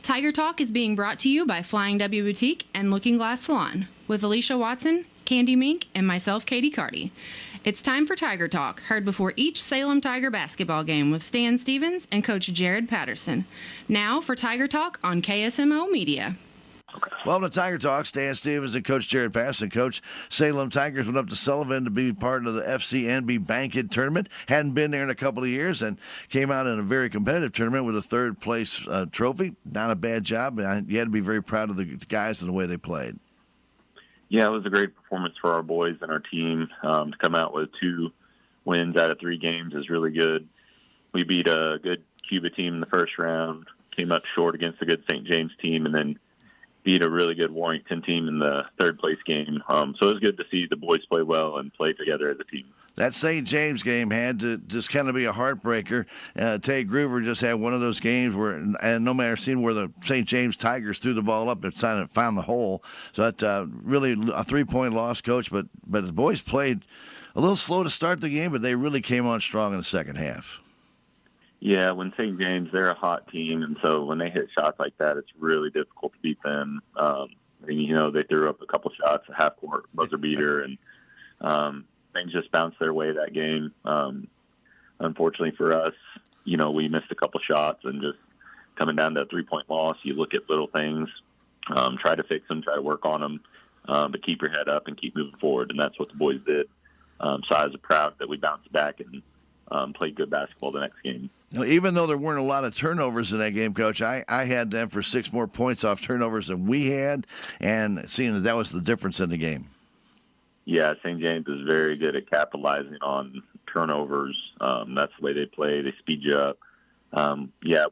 Tiger Talk is being brought to you by Flying W Boutique and Looking Glass Salon with Alicia Watson, Candy Mink, and myself, Katie Carty. It's time for Tiger Talk, heard before each Salem Tiger basketball game with Stan Stevens and Coach Jared Patterson. Now for Tiger Talk on KSMO Media. Welcome to Tiger Talk. Stan Stevens and Coach Jared Patterson. Coach, Salem Tigers went up to Sullivan to be part of the FCNB Banquet Tournament. Hadn't been there in a couple of years and came out in a very competitive tournament with a third-place trophy. Not a bad job. You had to be very proud of the guys and the way they played. Yeah, it was a great performance for our boys and our team. To come out with 2 wins out of 3 games is really good. We beat a good Cuba team in the first round, came up short against a good St. James team, and then beat a really good Warrington team in the third-place game. So it was good to see the boys play well and play together as a team. That St. James game had to just kind of be a heartbreaker. Tate Groover just had one of those games where, and no matter seeing where the St. James Tigers threw the ball up, it found the hole. So that really a 3-point loss, Coach. But the boys played a little slow to start the game, but they really came on strong in the second half. Yeah, when St. James, they're a hot team, and so when they hit shots like that, it's really difficult to beat them. They threw up a couple shots, a half-court buzzer beater, and things just bounced their way that game. Unfortunately for us, we missed a couple shots, and just coming down to a 3-point loss, you look at little things, try to fix them, try to work on them, but keep your head up and keep moving forward, and that's what the boys did. So I was proud that we bounced back and played good basketball the next game. Even though there weren't a lot of turnovers in that game, Coach, I had them for 6 more points off turnovers than we had, and seeing that was the difference in the game. Yeah, St. James is very good at capitalizing on turnovers. That's the way they play. They speed you up.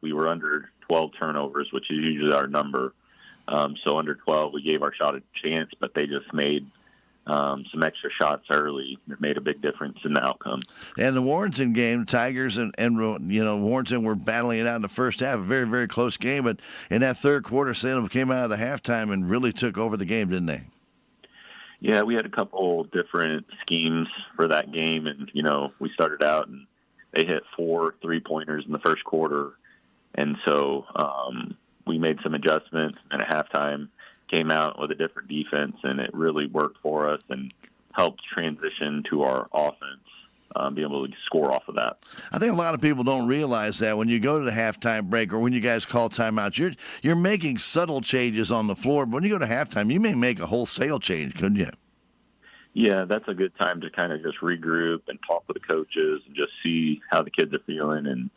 We were under 12 turnovers, which is usually our number. So under 12, we gave our shot a chance, but they just made some extra shots early that made a big difference in the outcome. And the Warrenton game, Tigers and Warrenton were battling it out in the first half, a very, very close game. But in that third quarter, Salem came out of the halftime and really took over the game, didn't they? Yeah, we had a couple different schemes for that game. And, we started out and they hit 4 3-pointers in the first quarter. And so we made some adjustments, and at halftime came out with a different defense, and it really worked for us and helped transition to our offense, being able to score off of that. I think a lot of people don't realize that when you go to the halftime break or when you guys call timeout, you're making subtle changes on the floor. But when you go to halftime, you may make a wholesale change, couldn't you? Yeah, that's a good time to kind of just regroup and talk with the coaches and just see how the kids are feeling, and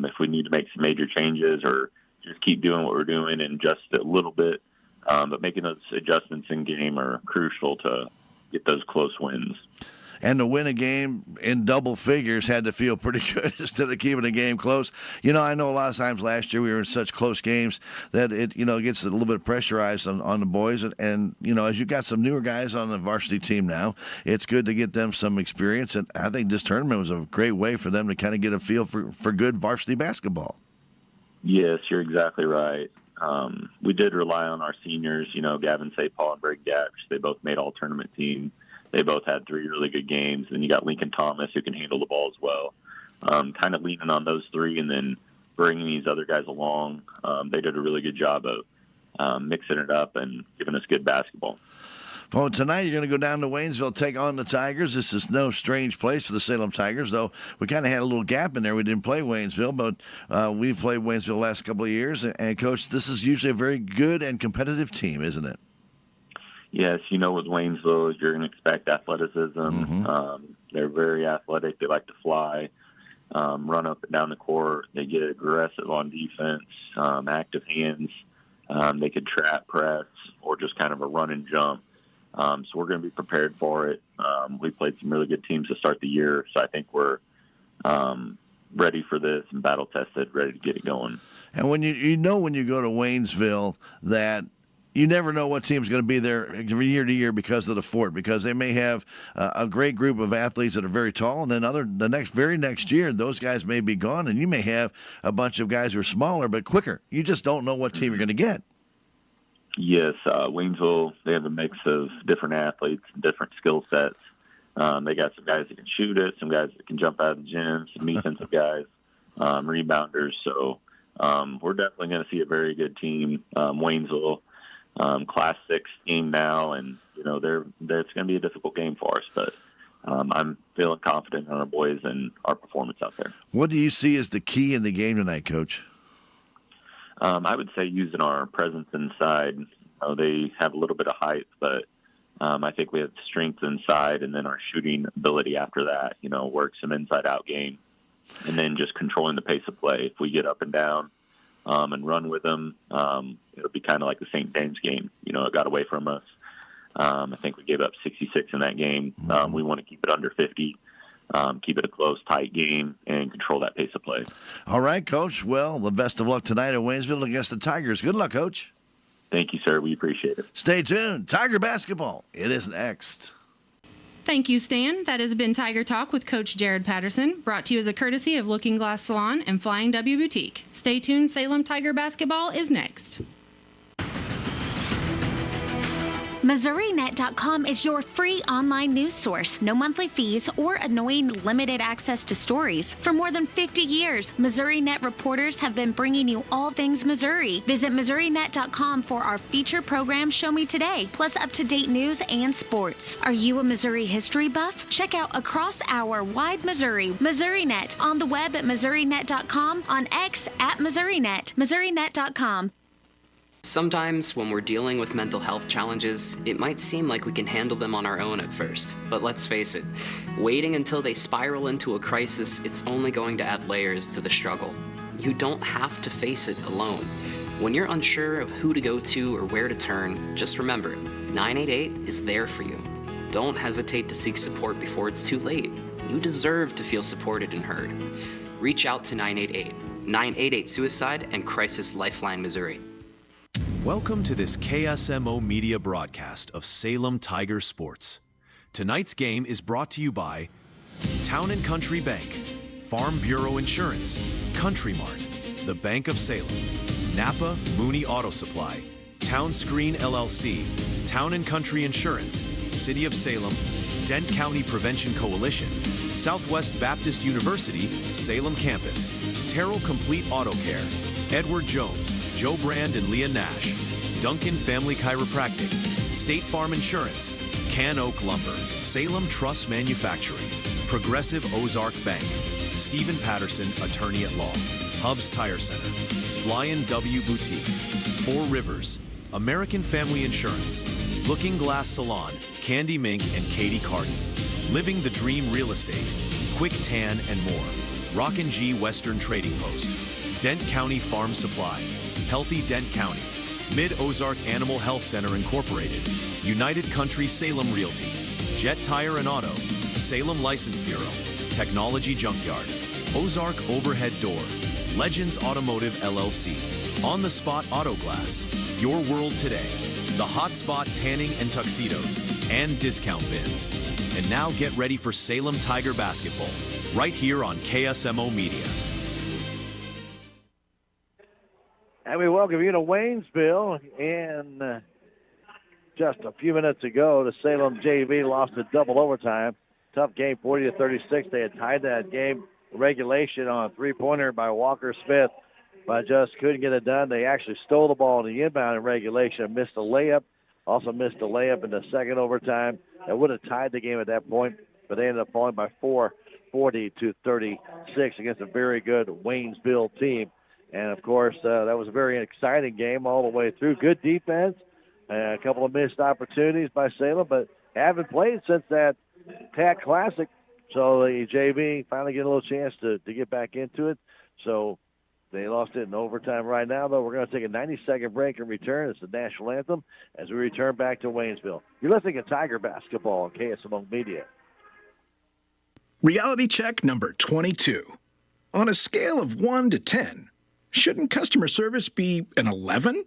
if we need to make some major changes or just keep doing what we're doing and just a little bit. But making those adjustments in game are crucial to get those close wins. And to win a game in double figures had to feel pretty good instead of keeping a game close. I know a lot of times last year we were in such close games that it gets a little bit pressurized on the boys. And as you got some newer guys on the varsity team now, it's good to get them some experience. And I think this tournament was a great way for them to kind of get a feel for good varsity basketball. Yes, you're exactly right. We did rely on our seniors, Gavin St. Paul and Greg Gatch. They both made all-tournament team. They both had 3 really good games. And you got Lincoln Thomas, who can handle the ball as well. Kind of leaning on those 3 and then bringing these other guys along. They did a really good job of mixing it up and giving us good basketball. Well, tonight you're going to go down to Waynesville, take on the Tigers. This is no strange place for the Salem Tigers, though we kind of had a little gap in there. We didn't play Waynesville, but we've played Waynesville the last couple of years. And, Coach, this is usually a very good and competitive team, isn't it? Yes, with Waynesville, you're going to expect athleticism. Mm-hmm. They're very athletic. They like to fly, run up and down the court. They get aggressive on defense, active hands. They could trap, press, or just kind of a run and jump. So we're going to be prepared for it. We played some really good teams to start the year, so I think we're ready for this and battle-tested, ready to get it going. And when when you go to Waynesville that you never know what team's going to be there year to year because of the fort, because they may have a great group of athletes that are very tall, and then the very next year, those guys may be gone, and you may have a bunch of guys who are smaller but quicker. You just don't know what team you're going to get. Yes, Waynesville, they have a mix of different athletes, different skill sets. They got some guys that can shoot it, some guys that can jump out of the gym, some defensive guys, rebounders. So we're definitely going to see a very good team. Waynesville, Class 6 team now, and it's going to be a difficult game for us, but I'm feeling confident in our boys and our performance out there. What do you see as the key in the game tonight, Coach? I would say using our presence inside. They have a little bit of height, but I think we have strength inside, and then our shooting ability after that, work some inside-out game, and then just controlling the pace of play. If we get up and down and run with them, it'll be kind of like the St. James game. It got away from us. I think we gave up 66 in that game. We want to keep it under 50, keep it a close, tight game, and control that pace of play. All right, Coach. Well, the best of luck tonight at Waynesville against the Tigers. Good luck, Coach. Thank you, sir. We appreciate it. Stay tuned. Tiger basketball. It is next. Thank you, Stan. That has been Tiger Talk with Coach Jared Patterson, brought to you as a courtesy of Looking Glass Salon and Flying W Boutique. Stay tuned. Salem Tiger basketball is next. MissouriNet.com is your free online news source. No monthly fees or annoying limited access to stories. For more than 50 years, MissouriNet reporters have been bringing you all things Missouri. Visit MissouriNet.com for our feature program Show Me Today, plus up-to-date news and sports. Are you a Missouri history buff? Check out Across Our Wide Missouri. MissouriNet on the web at MissouriNet.com, on X at MissouriNet. MissouriNet.com. Sometimes when we're dealing with mental health challenges, it might seem like we can handle them on our own at first. But let's face it, waiting until they spiral into a crisis, it's only going to add layers to the struggle. You don't have to face it alone. When you're unsure of who to go to or where to turn, just remember, 988 is there for you. Don't hesitate to seek support before it's too late. You deserve to feel supported and heard. Reach out to 988, 988 Suicide and Crisis Lifeline Missouri. Welcome to this KSMO media broadcast of Salem Tiger Sports. Tonight's game is brought to you by Town & Country Bank, Farm Bureau Insurance, Country Mart, the Bank of Salem, Napa Mooney Auto Supply, Town Screen LLC, Town & Country Insurance, City of Salem, Dent County Prevention Coalition, Southwest Baptist University, Salem Campus, Terrell Complete Auto Care, Edward Jones, Joe Brand and Leah Nash, Duncan Family Chiropractic, State Farm Insurance, Can Oak Lumber, Salem Truss Manufacturing, Progressive Ozark Bank, Stephen Patterson, Attorney at Law, Hubs Tire Center, Flying W Boutique, Four Rivers, American Family Insurance, Looking Glass Salon, Candy Mink and Katie Carty, Living the Dream Real Estate, Quick Tan and more, Rockin' G Western Trading Post, Dent County Farm Supply, Healthy Dent County, Mid-Ozark Animal Health Center Incorporated, United Country Salem Realty, Jet Tire and Auto, Salem License Bureau, Technology Junkyard, Ozark Overhead Door, Legends Automotive LLC, On the Spot Auto Glass, Your World Today, The Hot Spot Tanning and Tuxedos, and Discount Bins. And now get ready for Salem Tiger basketball, right here on KSMO Media. And we welcome you to Waynesville. And just a few minutes ago, the Salem JV lost a double overtime. Tough game, 40-36. They had tied that game regulation on a three-pointer by Walker Smith, but just couldn't get it done. They actually stole the ball in the inbound in regulation, missed a layup, also missed a layup in the second overtime. That would have tied the game at that point, but they ended up falling by 40-36 against a very good Waynesville team. And, of course, that was a very exciting game all the way through. Good defense, a couple of missed opportunities by Salem, but haven't played since that TAC Classic. So the JV finally get a little chance to get back into it. So they lost it in overtime right now, though. We're going to take a 90-second break and return. It's the national anthem as we return back to Waynesville. You're listening to Tiger Basketball on KSMO Media. Reality check number 22. On a scale of 1 to 10, shouldn't customer service be an 11?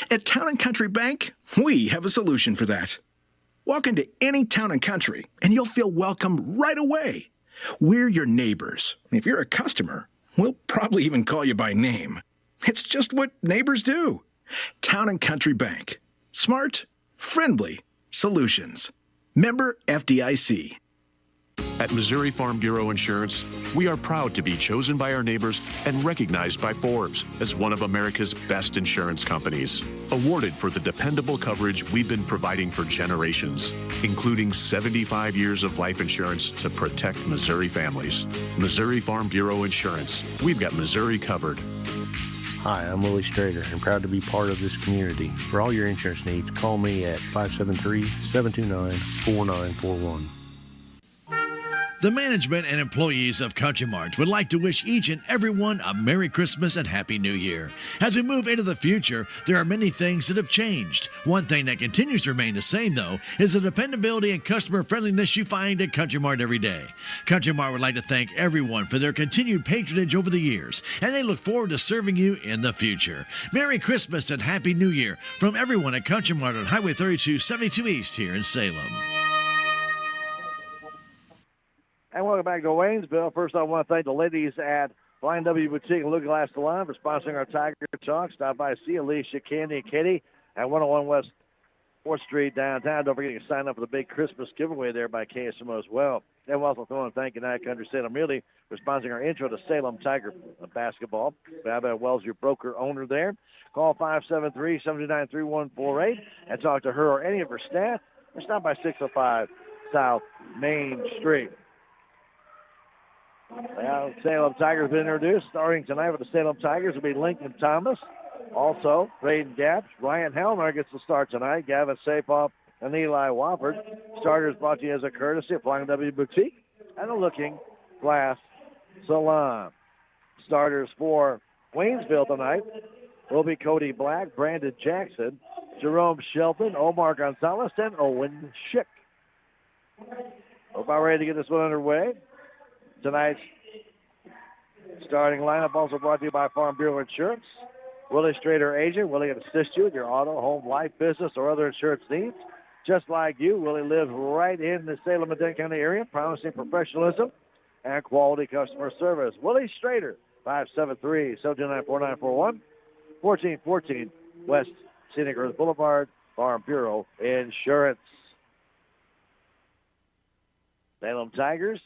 At Town & Country Bank, we have a solution for that. Walk into any Town & Country, and you'll feel welcome right away. We're your neighbors. If you're a customer, we'll probably even call you by name. It's just what neighbors do. Town & Country Bank. Smart, friendly solutions. Member FDIC. At Missouri Farm Bureau Insurance, we are proud to be chosen by our neighbors and recognized by Forbes as one of America's best insurance companies. Awarded for the dependable coverage we've been providing for generations, including 75 years of life insurance to protect Missouri families. Missouri Farm Bureau Insurance. We've got Missouri covered. Hi, I'm Willie Strader and proud to be part of this community. For all your insurance needs, call me at 573-729-4941. The management and employees of Country Mart would like to wish each and every one a Merry Christmas and Happy New Year. As we move into the future, there are many things that have changed. One thing that continues to remain the same, though, is the dependability and customer friendliness you find at Country Mart every day. Country Mart would like to thank everyone for their continued patronage over the years, and they look forward to serving you in the future. Merry Christmas and Happy New Year from everyone at Country Mart on Highway 3272 East here in Salem. And welcome back to Waynesville. First, I want to thank the ladies at Flying W Boutique and Luke Glass Salon for sponsoring our Tiger Talk. Stop by, see Alicia, Candy, and Katie at 101 West 4th Street downtown. Don't forget to sign up for the big Christmas giveaway there by KSMO as well. And we'll also throw in thank you to Night Country Salem Realty for sponsoring our intro to Salem Tiger basketball. Bob Wells, your broker owner there. Call 573-729-3148 and talk to her or any of her staff. Or stop by 605 South Main Street. Now, Salem Tigers have been introduced. Starting tonight with the Salem Tigers will be Lincoln Thomas. Also, Braden Gaps. Ryan Hellner gets the start tonight. Gavin Sapoff and Eli Wofford. Starters brought to you as a courtesy of Flying W Boutique and the Looking Glass Salon. Starters for Waynesville tonight will be Cody Black, Brandon Jackson, Jerome Shelton, Omar Gonzalez, and Owen Schick. We're about ready to get this one underway. Tonight's starting lineup also brought to you by Farm Bureau Insurance. Willie Strader agent. Willie can assist you with your auto, home, life, business, or other insurance needs. Just like you, Willie lives right in the Salem and Dane County area, promising professionalism and quality customer service. Willie Strader, 573-729-4941, 1414 West Scenic Earth Boulevard, Farm Bureau Insurance. Salem Tigers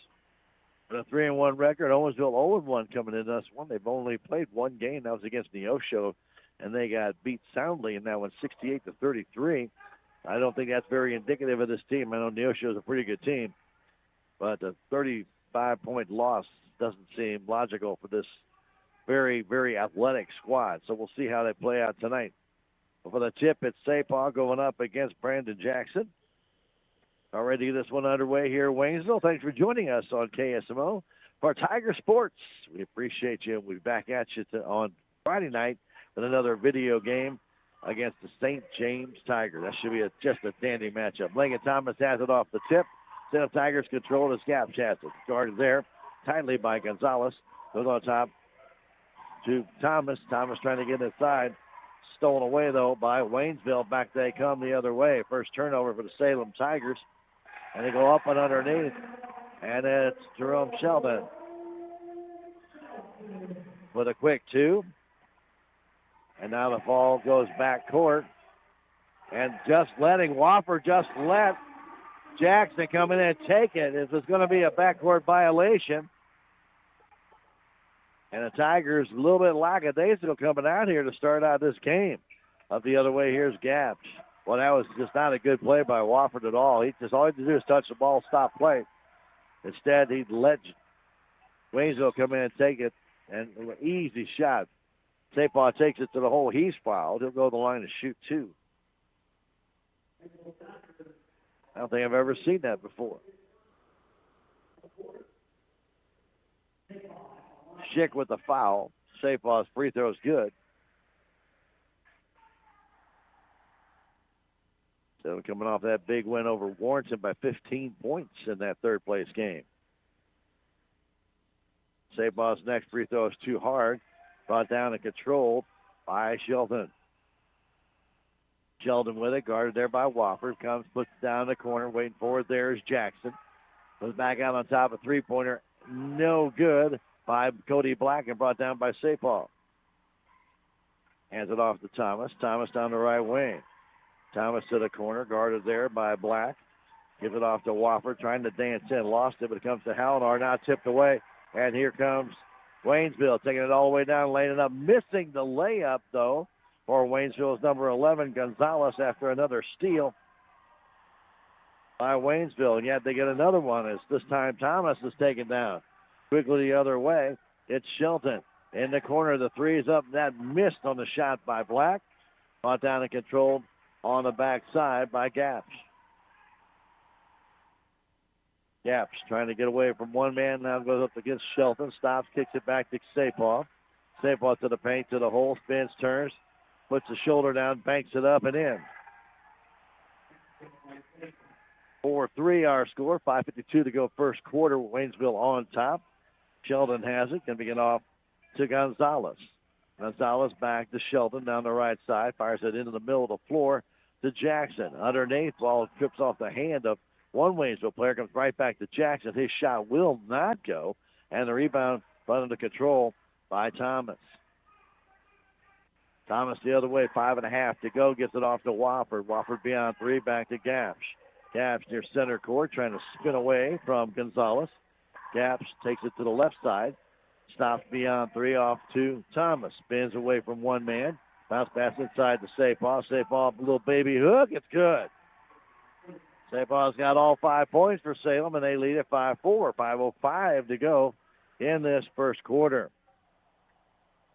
with a 3-1 record. Owensville 0-1 coming into this one. They've only played one game. That was against Neosho, and they got beat soundly in that one, 68-33. I don't think that's very indicative of this team. I know Neosho is a pretty good team, but a 35-point loss doesn't seem logical for this very, very athletic squad. So we'll see how they play out tonight. But for the tip, it's Sapaw going up against Brandon Jackson. Already get this one underway here in Waynesville. Thanks for joining us on KSMO for Tiger Sports. We appreciate you. We'll be back at you on Friday night with another video game against the St. James Tigers. That should be just a dandy matchup. Lincoln Thomas has it off the tip. Salem Tigers control as Gap has it. Guarded there tightly by Gonzalez. Goes on top to Thomas. Thomas trying to get inside. Stolen away, though, by Waynesville. Back they come the other way. First turnover for the Salem Tigers. And they go up and underneath. And it's Jerome Sheldon with a quick two. And now the ball goes back court. And just letting Wofford just let Jackson come in and take it. This is going to be a backcourt violation. And the Tigers a little bit lackadaisical coming out here to start out this game. Up the other way, here's Gaps. Well, that was just not a good play by Wofford at all. All he had to do is touch the ball, stop play. Instead, he let Waynesville come in and take it. And an easy shot. Sapaw takes it to the hole. He's fouled. He'll go to the line to shoot two. I don't think I've ever seen that before. Schick with the foul. Sapaw's free throw is good. So coming off that big win over Warrenton by 15 points in that third place game. Sapaw's next free throw is too hard. Brought down and controlled by Sheldon. Sheldon with it, guarded there by Wofford. Comes, puts it down in the corner, waiting for it. There's Jackson. Goes back out on top, a three-pointer. No good by Cody Black and brought down by Sapaw. Hands it off to Thomas. Thomas down the right wing. Thomas to the corner, guarded there by Black. Gives it off to Wofford, trying to dance in. Lost it, but it comes to Hallinar, now tipped away. And here comes Waynesville, taking it all the way down, laying it up. Missing the layup, though, for Waynesville's number 11, Gonzalez, after another steal by Waynesville. And yet they get another one as this time Thomas is taken down. Quickly the other way, it's Shelton. In the corner, the three is up. That missed on the shot by Black. Brought down and controlled on the backside by Gaps. Gaps trying to get away from one man. Now goes up against Shelton. Stops, kicks it back to Sapaw. Sapaw to the paint, to the hole. Spins, turns. Puts the shoulder down, banks it up and in. 4-3 our score. 5:52 to go first quarter. Waynesville on top. Sheldon has it. Can be get off to Gonzalez. Gonzalez back to Shelton down the right side. Fires it into the middle of the floor to Jackson. Underneath, ball trips off the hand of one Waynesville player. Comes right back to Jackson. His shot will not go. And the rebound brought under control by Thomas. Thomas the other way. 5.5 to go. Gets it off to Wofford. Wofford beyond three. Back to Gaps. Gaps near center court. Trying to spin away from Gonzalez. Gaps takes it to the left side. Stops beyond three, off to Thomas. Spins away from one man. Bounce pass inside to Sapaw. Sapaw, little baby hook. It's good. Sapaw's got all 5 points for Salem, and they lead at 5-4. 5:05 to go in this first quarter.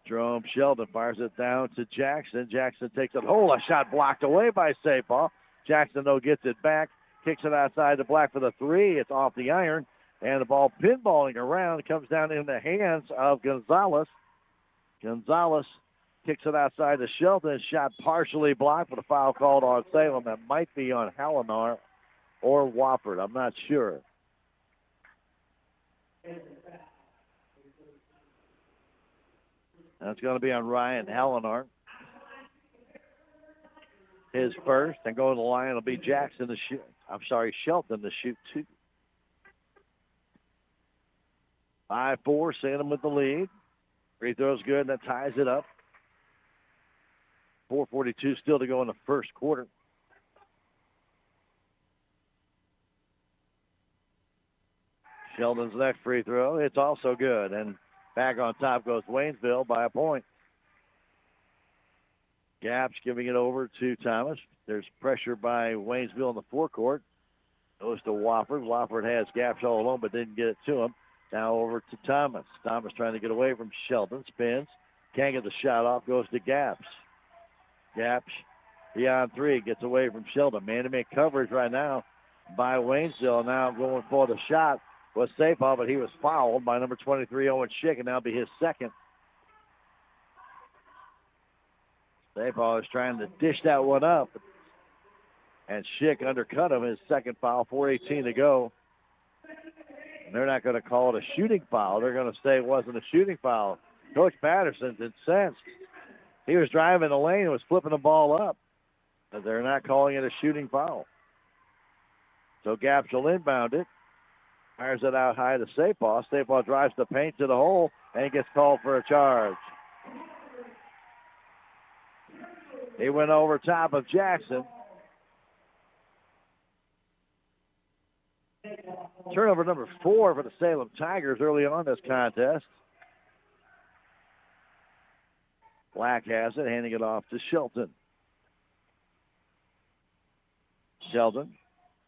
Jerome Sheldon fires it down to Jackson. Jackson takes it. A shot blocked away by Sapaw. Jackson, though, gets it back. Kicks it outside to Black for the three. It's off the iron. And the ball pinballing around comes down in the hands of Gonzalez. Gonzalez kicks it outside to Shelton. Shot partially blocked, but a foul called on Salem. That might be on Hallinar or Wofford. I'm not sure. That's going to be on Ryan Hallinar. His first. And going to the line will be Jackson to shoot. Shelton to shoot two. 5-4, Salem with the lead. Free throw's good, and that ties it up. 4:42 still to go in the first quarter. Sheldon's next free throw. It's also good, and back on top goes Waynesville by a point. Gaps giving it over to Thomas. There's pressure by Waynesville in the forecourt. Goes to Wofford. Wofford has Gaps all alone, but didn't get it to him. Now over to Thomas. Thomas trying to get away from Shelton. Spins. Can't get the shot off. Goes to Gaps. Gaps beyond three. Gets away from Shelton. Man-to-man coverage right now by Waynesville. Now going for the shot was Sapaw, but he was fouled by number 23, Owen Schick, and that'll be his second. Sapaw is trying to dish that one up. And Schick undercut him. His second foul. 4:18 to go. They're not going to call it a shooting foul. They're going to say it wasn't a shooting foul. Coach Patterson's incensed. He was driving the lane and was flipping the ball up. But they're not calling it a shooting foul. So Gaps will inbound it. Fires it out high to Sapaw. Sapaw drives the paint to the hole and gets called for a charge. He went over top of Jackson. Turnover number 4 for the Salem Tigers early on this contest. Black has it, handing it off to Shelton. Shelton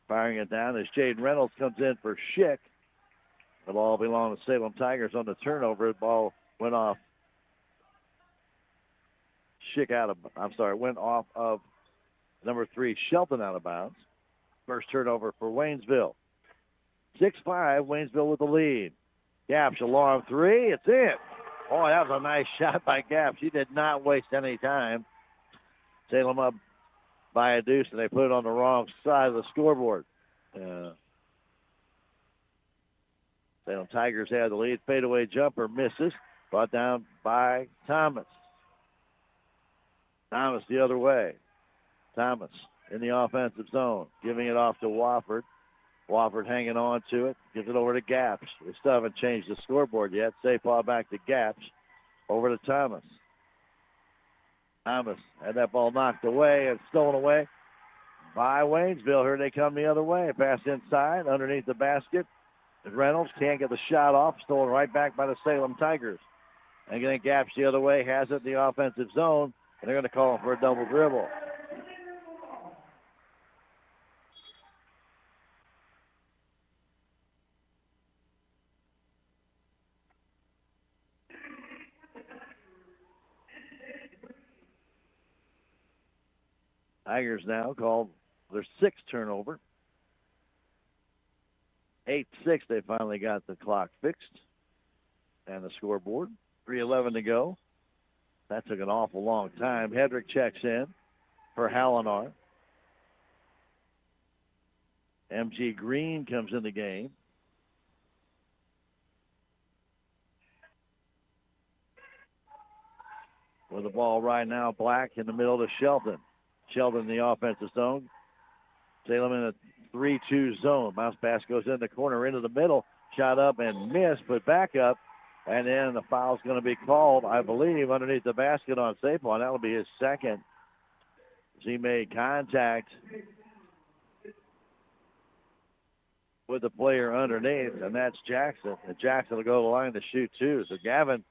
firing it down as Jaden Reynolds comes in for Schick. The ball belonged to Salem Tigers on the turnover. The ball went off. Went off of number 3, Shelton, out of bounds. First turnover for Waynesville. 6-5, Waynesville with the lead. Gaps, a long three. It's in. Oh, that was a nice shot by Gaps. He did not waste any time. Salem up by a deuce, and they put it on the wrong side of the scoreboard. Salem Tigers have the lead. Fadeaway jumper misses. Brought down by Thomas. Thomas the other way. Thomas in the offensive zone, giving it off to Wofford. Wofford hanging on to it. Gives it over to Gaps. They still haven't changed the scoreboard yet. Sapaw back to Gaps. Over to Thomas. Thomas had that ball knocked away and stolen away by Waynesville. Here they come the other way. Pass inside, underneath the basket. Reynolds can't get the shot off. Stolen right back by the Salem Tigers. And getting gaps the other way, has it in the offensive zone. And they're going to call for a double dribble. Tigers now called their sixth turnover. 8-6, they finally got the clock fixed. And the scoreboard, 3:11 to go. That took an awful long time. Hedrick checks in for Hallinar. M.G. Green comes in the game. With the ball right now, Black in the middle to Shelton. Shelton in the offensive zone. Salem in a 3-2 zone. Bounce pass goes in the corner, into the middle. Shot up and missed, put back up. And then the foul's going to be called, I believe, underneath the basket on Sapon. That'll be his second. He made contact with the player underneath, and that's Jackson. And Jackson will go to the line to shoot two. So Gavin,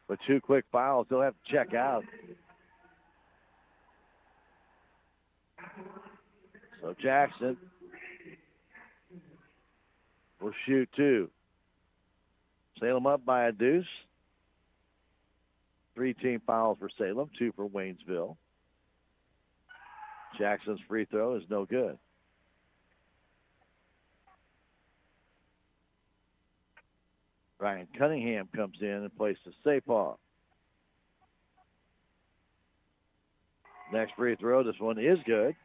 with two quick fouls, he'll have to check out. So Jackson will shoot two. Salem up by a deuce. 3 team fouls for Salem, 2 for Waynesville. Jackson's free throw is no good. Ryan Cunningham comes in and plays to Sapon. Next free throw, this one is good.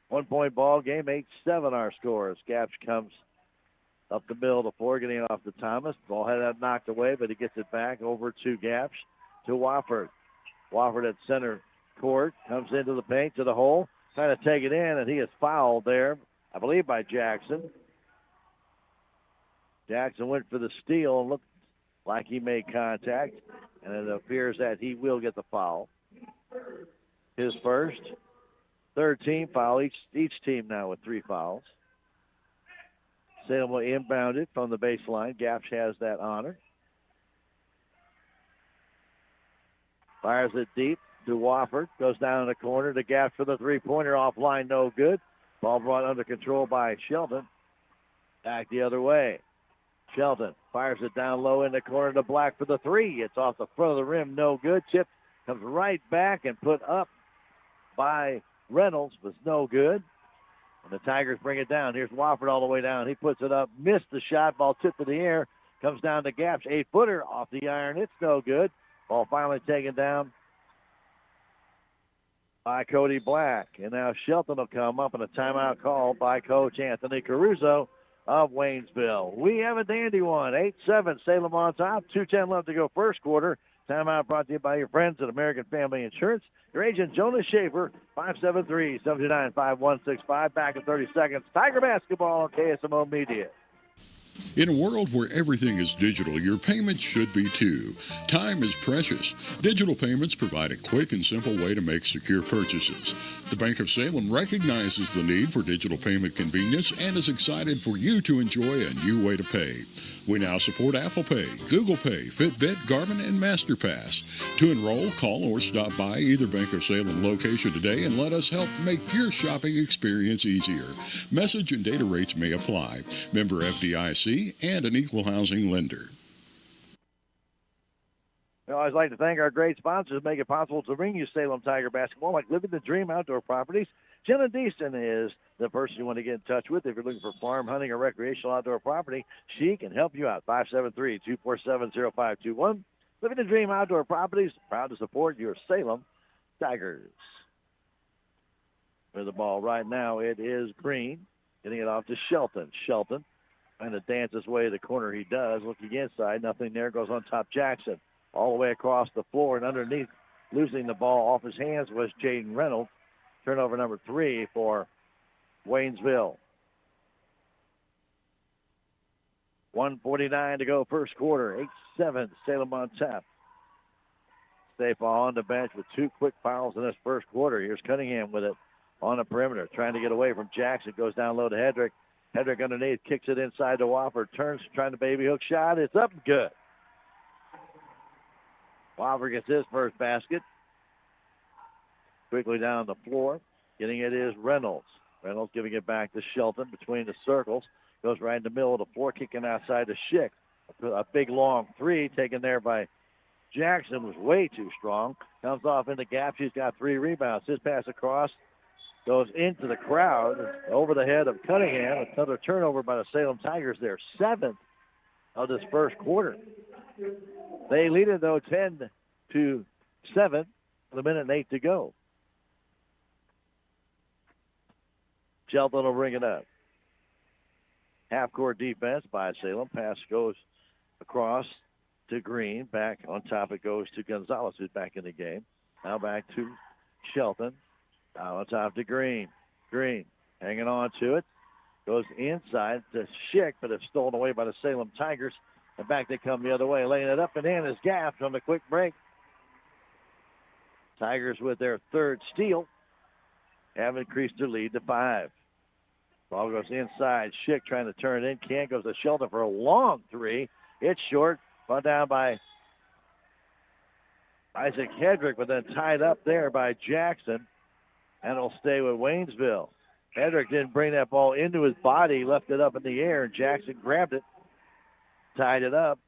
1 point ball game, 8-7 our score. As Gaps comes up the middle of the floor, getting it off to Thomas. Ball had that knocked away, but he gets it back over to Gaps to Wofford. Wofford at center court, comes into the paint to the hole, trying to take it in, and he is fouled there, I believe, by Jackson. Jackson went for the steal and looked like he made contact, and it appears that he will get the foul. His first. Third team foul, each team now with 3 fouls. Salem will inbound it from the baseline. Gaps has that honor. Fires it deep to Wofford. Goes down in the corner to Gaps for the three-pointer. Offline, no good. Ball brought under control by Shelton. Back the other way. Shelton fires it down low in the corner to Black for the three. It's off the front of the rim, no good. Chip comes right back and put up by Reynolds, was no good. And the Tigers bring it down. Here's Wofford all the way down. He puts it up, missed the shot. Ball tipped to the air. Comes down to Gaps. 8-footer off the iron. It's no good. Ball finally taken down by Cody Black. And now Shelton will come up, and a timeout called by Coach Anthony Caruso of Waynesville. We have a dandy one. 8-7, Salem on top. 2:10 left to go first quarter. Timeout brought to you by your friends at American Family Insurance. Your agent, Jonas Schaefer, 573-729-5165. Back in 30 seconds. Tiger basketball on KSMO Media. In a world where everything is digital, your payments should be too. Time is precious. Digital payments provide a quick and simple way to make secure purchases. The Bank of Salem recognizes the need for digital payment convenience and is excited for you to enjoy a new way to pay. We now support Apple Pay, Google Pay, Fitbit, Garmin, and MasterPass. To enroll, call or stop by either Bank of Salem location today and let us help make your shopping experience easier. Message and data rates may apply. Member FDIC and an equal housing lender. We always like to thank our great sponsors, make it possible to bring you Salem Tiger basketball, like Living the Dream Outdoor Properties. Jenna Deaston is the person you want to get in touch with if you're looking for farm, hunting, or recreational outdoor property. She can help you out. 573-247-0521. Living the Dream Outdoor Properties, proud to support your Salem Tigers. For the ball right now, it is Green, getting it off to Shelton. Shelton trying to dance his way to the corner. He does. Looking inside, nothing there. Goes on top Jackson. All the way across the floor and underneath, losing the ball off his hands was Jaden Reynolds. Turnover number 3 for Waynesville. 1:49 to go first quarter. 8-7, Salem on top. They fall on the bench with 2 quick fouls in this first quarter. Here's Cunningham with it on the perimeter, trying to get away from Jackson. Goes down low to Hedrick. Hedrick underneath, kicks it inside to Wofford. Turns, trying to baby hook shot. It's up and good. Wofford gets his first basket. Quickly down the floor. Getting it is Reynolds. Reynolds giving it back to Shelton between the circles. Goes right in the middle of the floor, kicking outside to Schick. A big, long three taken there by Jackson was way too strong. Comes off in the gap. She's got 3 rebounds. His pass across goes into the crowd over the head of Cunningham. Another turnover by the Salem Tigers, their 7th of this first quarter. They lead it, though, 10-7 with 1:08 to go. Shelton will bring it up. Half-court defense by Salem. Pass goes across to Green. Back on top it goes to Gonzalez, who's back in the game. Now back to Shelton. Now on top to Green. Green hanging on to it. Goes inside to Schick, but it's stolen away by the Salem Tigers. And back they come the other way. Laying it up and in is Gaff from the quick break. Tigers with their 3rd steal have increased their lead to 5. Ball goes inside. Schick trying to turn it in. Can't. Goes to Shelton for a long 3. It's short. Brought down by Isaac Hedrick, but then tied up there by Jackson. And it'll stay with Waynesville. Hedrick didn't bring that ball into his body. He left it up in the air, and Jackson grabbed it. Tied it up.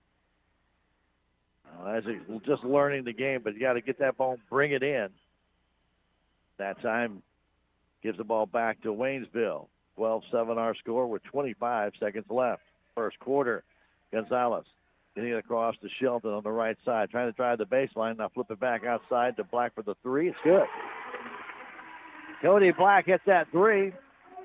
Isaac's just learning the game, but you got to get that ball, bring it in. That time gives the ball back to Waynesville. 12-7 our score with 25 seconds left. First quarter. Gonzalez getting it across to Shelton on the right side. Trying to drive the baseline. Now flip it back outside to Black for the 3. It's good. Cody Black hits that 3.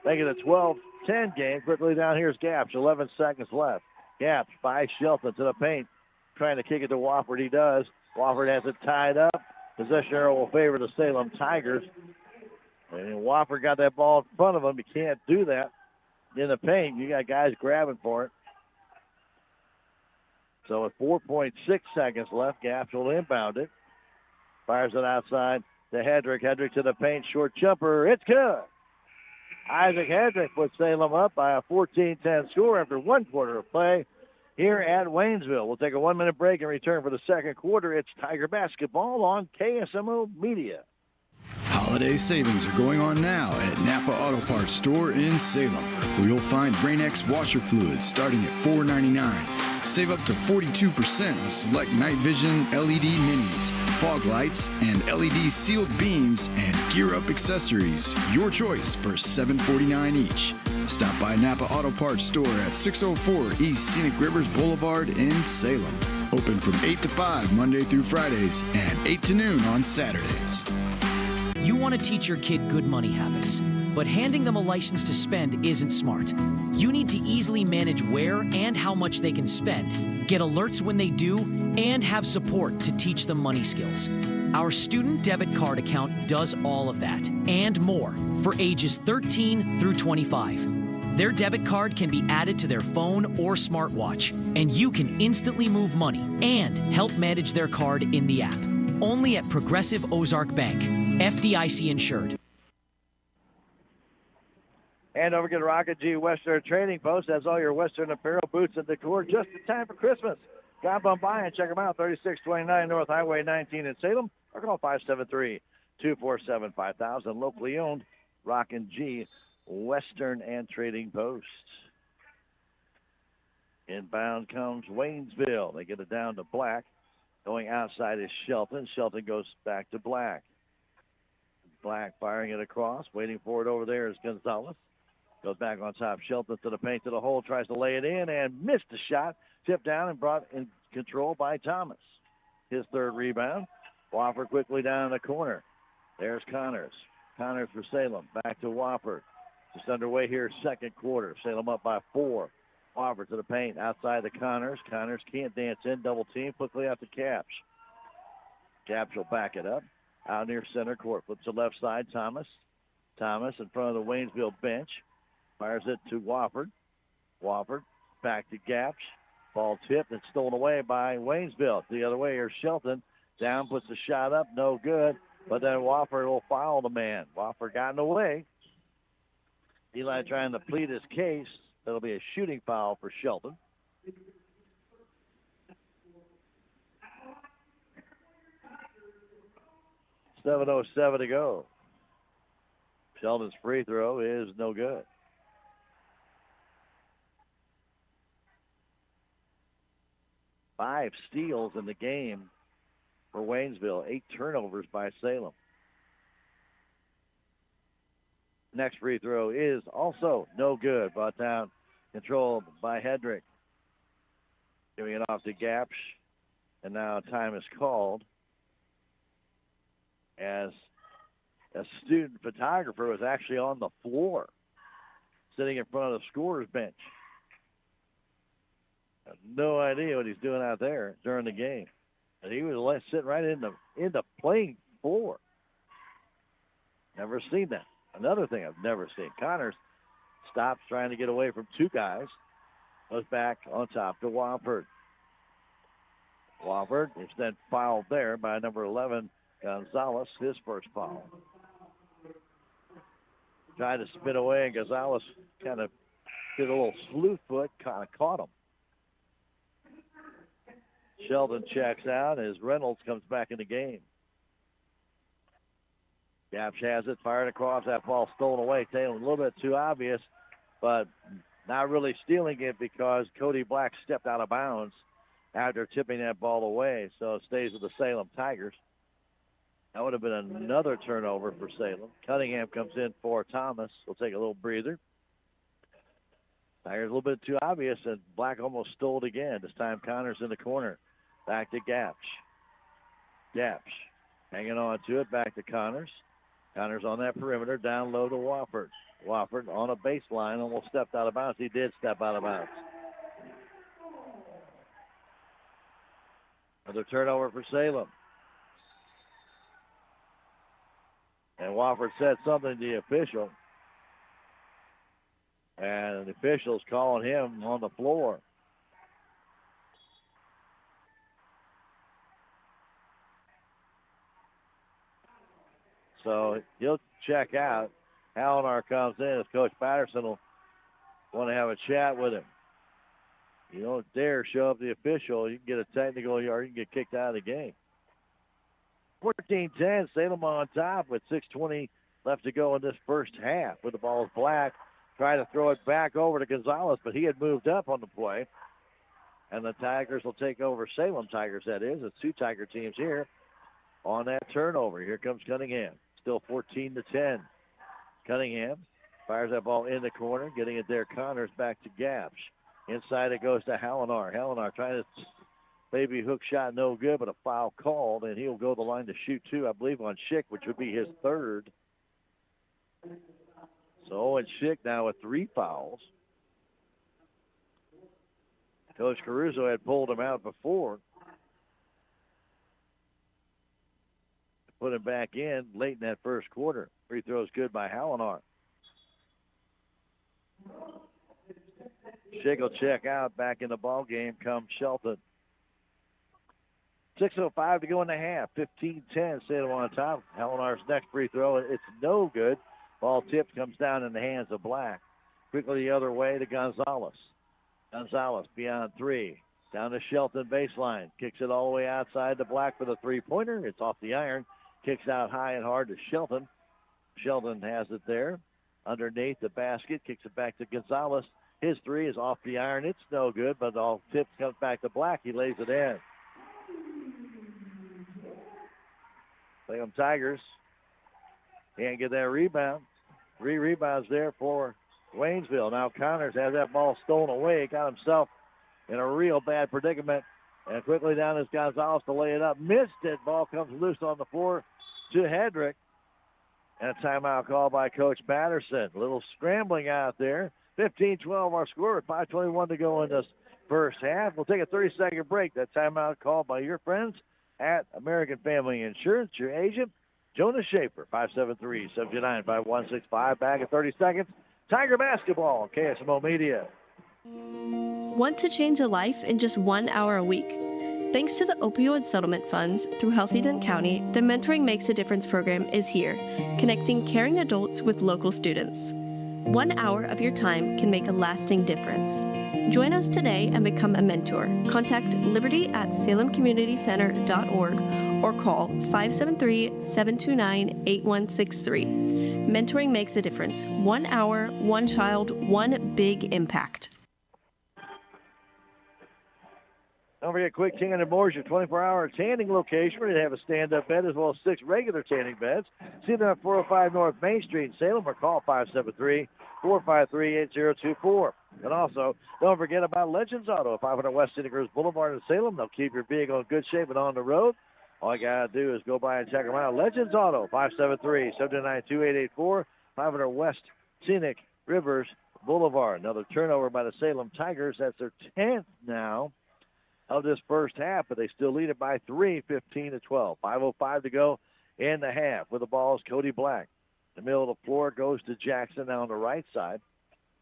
Making it a 12-10 game. Quickly down here's Gaps. 11 seconds left. Gaps by Shelton to the paint. Trying to kick it to Wofford. He does. Wofford has it tied up. Possession arrow will favor the Salem Tigers. And Wofford got that ball in front of him. You can't do that in the paint. You got guys grabbing for it. So with 4.6 seconds left, Gaps will inbound it. Fires it outside to Hedrick. Hedrick to the paint. Short jumper. It's good. Isaac Hedrick puts Salem up by a 14-10 score after 1 quarter of play here at Waynesville. We'll take a 1-minute break and return for the second quarter. It's Tiger Basketball on KSMO Media. Holiday savings are going on now at Napa Auto Parts store in Salem, where you'll find Rain-X washer fluids starting at $4.99. Save up to 42% on select night vision LED minis, fog lights, and LED sealed beams and gear up accessories. Your choice for $7.49 each. Stop by Napa Auto Parts store at 604 East Scenic Rivers Boulevard in Salem. Open from 8 to 5 Monday through Fridays and 8 to noon on Saturdays. You want to teach your kid good money habits, but handing them a license to spend isn't smart. You need to easily manage where and how much they can spend, get alerts when they do, and have support to teach them money skills. Our student debit card account does all of that and more for ages 13 through 25. Their debit card can be added to their phone or smartwatch, and you can instantly move money and help manage their card in the app. Only at Progressive Ozark Bank. FDIC insured. And over to Rocket G Western Trading Post. Has all your Western apparel, boots, and decor just in time for Christmas. Stop on by and check them out. 3629 North Highway 19 in Salem. Or call 573-247-5000. Locally owned Rocket G Western and Trading Post. Inbound comes Waynesville. They get it down to Black. Going outside is Shelton. Shelton goes back to Black. Black firing it across. Waiting for it over there is Gonzalez. Goes back on top. Shelton to the paint, to the hole. Tries to lay it in and missed the shot. Tipped down and brought in control by Thomas. His 3rd rebound. Wofford quickly down in the corner. There's Connors. Connors for Salem. Back to Wofford. Just underway here, second quarter. Salem up by 4. Wofford to the paint. Outside the Connors. Connors can't dance in. Double team. Quickly out to Caps. Caps will back it up. Out near center court. Flips to left side. Thomas. Thomas in front of the Waynesville bench. Fires it to Wofford. Wofford back to Gaps. Ball tipped and stolen away by Waynesville. The other way, here's Shelton. Down, puts the shot up, no good. But then Wofford will foul the man. Wofford got in the way. Eli trying to plead his case. That'll be a shooting foul for Shelton. .7:07 to go. Shelton's free throw is no good. Five steals in the game for Waynesville. 8 turnovers by Salem. Next free throw is also no good. Brought down, controlled by Hedrick. Giving it off to Gapsch. And now time is called as a student photographer was actually on the floor, sitting in front of the scorer's bench. I have no idea what he's doing out there during the game. And he was sitting right in the playing floor. Never seen that. Another thing I've never seen. Connors stops trying to get away from 2 guys. Goes back on top to Wofford. Wofford is then fouled there by number 11, Gonzalez, his first foul. Tried to spin away, and Gonzalez kind of did a little slew foot, kind of caught him. Sheldon checks out as Reynolds comes back in the game. Gapsch has it, fired across. That ball stolen away. Taylor a little bit too obvious, but not really stealing it because Cody Black stepped out of bounds after tipping that ball away. So it stays with the Salem Tigers. That would have been another turnover for Salem. Cunningham comes in for Thomas. We'll take a little breather. Tigers a little bit too obvious, and Black almost stole it again. This time Connors in the corner. Back to Gapsch. Gapsch hanging on to it. Back to Connors. Connors on that perimeter. Down low to Wofford. Wofford on a baseline. Almost stepped out of bounds. He did step out of bounds. Another turnover for Salem. And Wofford said something to the official. And the official's calling him on the floor. So he'll check out. Hallinar comes in as Coach Patterson will want to have a chat with him. You don't dare show up the official. You can get a technical or you can get kicked out of the game. 14-10, Salem on top with 6:20 left to go in this first half. With the ball is Black, trying to throw it back over to Gonzalez, but he had moved up on the play. And the Tigers will take over, Salem Tigers that is. It's 2 Tiger teams here on that turnover. Here comes Cunningham. Still 14-10. Cunningham fires that ball in the corner, getting it there. Connors back to Gapsch. Inside it goes to Hallinar. Hallinar trying to baby hook shot, no good, but a foul called, and he'll go to the line to shoot 2, I believe, on Schick, which would be his 3rd. So Owen Schick now with 3 fouls. Coach Caruso had pulled him out before. Put him back in late in that first quarter. Free throws good by Hallinar. Schick will check out. Back in the ball game comes Shelton. 6:05 to go in the half. 15-10, Salem on top. Hallinar's next free throw, it's no good. Ball tipped, comes down in the hands of Black. Quickly the other way to Gonzalez. Gonzalez beyond 3. Down to Shelton baseline. Kicks it all the way outside to Black for the 3-pointer. It's off the iron. Kicks out high and hard to Shelton. Shelton has it there. Underneath the basket. Kicks it back to Gonzalez. His 3 is off the iron. It's no good, but all tips comes back to Black. He lays it in. Salem Tigers can't get that rebound. 3 rebounds there for Waynesville. Now Connors has that ball stolen away. Got himself in a real bad predicament. And quickly down is Gonzalez to lay it up. Missed it. Ball comes loose on the floor to Hedrick. And a timeout call by Coach Patterson. A little scrambling out there. 15-12 our score with 5:21 to go in this first half. We'll take a 30-second break. That timeout called by your friends at American Family Insurance. Your agent, Jonas Schaefer, 573-729-5165. Back in 30 seconds. Tiger basketball, KSMO Media. Want to change a life in just 1 hour a week? Thanks to the opioid settlement funds through Healthy Dent County, the Mentoring Makes a Difference program is here, connecting caring adults with local students. 1 hour of your time can make a lasting difference. Join us today and become a mentor. Contact liberty@salemcommunitycenter.org or call 573-729-8163. Mentoring makes a difference. 1 hour, one child, one big impact. Don't forget, Quick Tanning Moore's your 24-hour tanning location where they have a stand-up bed as well as 6 regular tanning beds. See them at 405 North Main Street in Salem or call 573-453-8024. And also, don't forget about Legends Auto, 500 West Santa Cruz Boulevard in Salem. They'll keep your vehicle in good shape and on the road. All you got to do is go by and check them out. Legends Auto, 573-729-2884, 500 West Scenic Rivers Boulevard. Another turnover by the Salem Tigers. That's their 10th now of this first half, but they still lead it by 3, 15-12. 5:05 to go in the half. With the ball is Cody Black. The middle of the floor goes to Jackson now on the right side.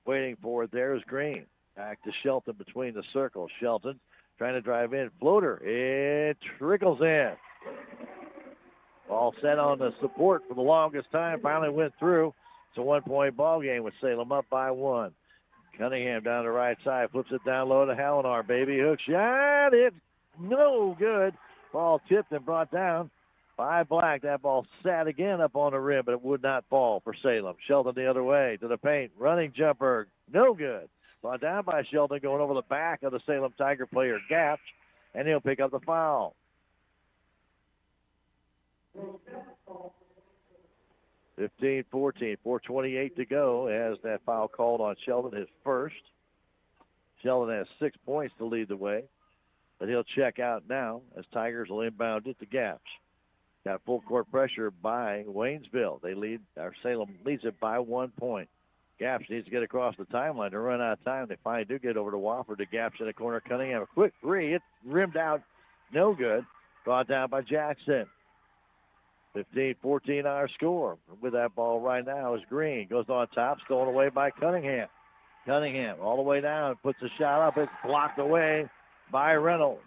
Waiting for it, there's Green. Back to Shelton between the circles. Shelton trying to drive in. Floater. It trickles in. Ball set on the support for the longest time. Finally went through. It's a 1-point ball game with Salem up by 1. Cunningham down the right side, flips it down low to Hallinar. Baby hook shot. It's no good. Ball tipped and brought down by Black. That ball sat again up on the rim, but it would not fall for Salem. Shelton the other way to the paint. Running jumper. No good. Brought down by Shelton going over the back of the Salem Tiger player, Gaps, and he'll pick up the foul. 15-14, 4:28 to go as that foul called on Sheldon, his first. Sheldon has 6 points to lead the way, but he'll check out now as Tigers will inbound it to Gaps. Got full court pressure by Waynesville. Salem leads it by 1 point. Gaps needs to get across the timeline to run out of time. They finally do get over to Wofford to Gaps in the corner. Cunningham, a quick three. It's rimmed out. No good. Brought down by Jackson. 15-14 our score. With that ball right now is Green. Goes on top, stolen away by Cunningham. Cunningham all the way down, puts a shot up. It's blocked away by Reynolds.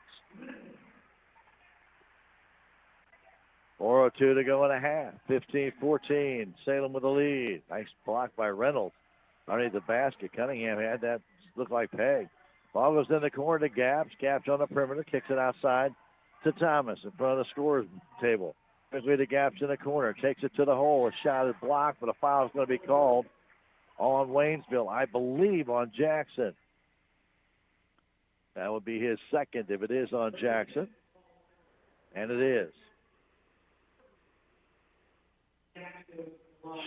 4:02 to go in a half. 15-14. Salem with the lead. Nice block by Reynolds. Underneath the basket. Cunningham had that. Looked like peg. Ball goes in the corner to Gaps. Gaps on the perimeter. Kicks it outside to Thomas in front of the scorer's table. Quickly the Gaps in the corner. Takes it to the hole. A shot is blocked, but a foul is going to be called on Waynesville. I believe on Jackson. That would be his second if it is on Jackson. And it is.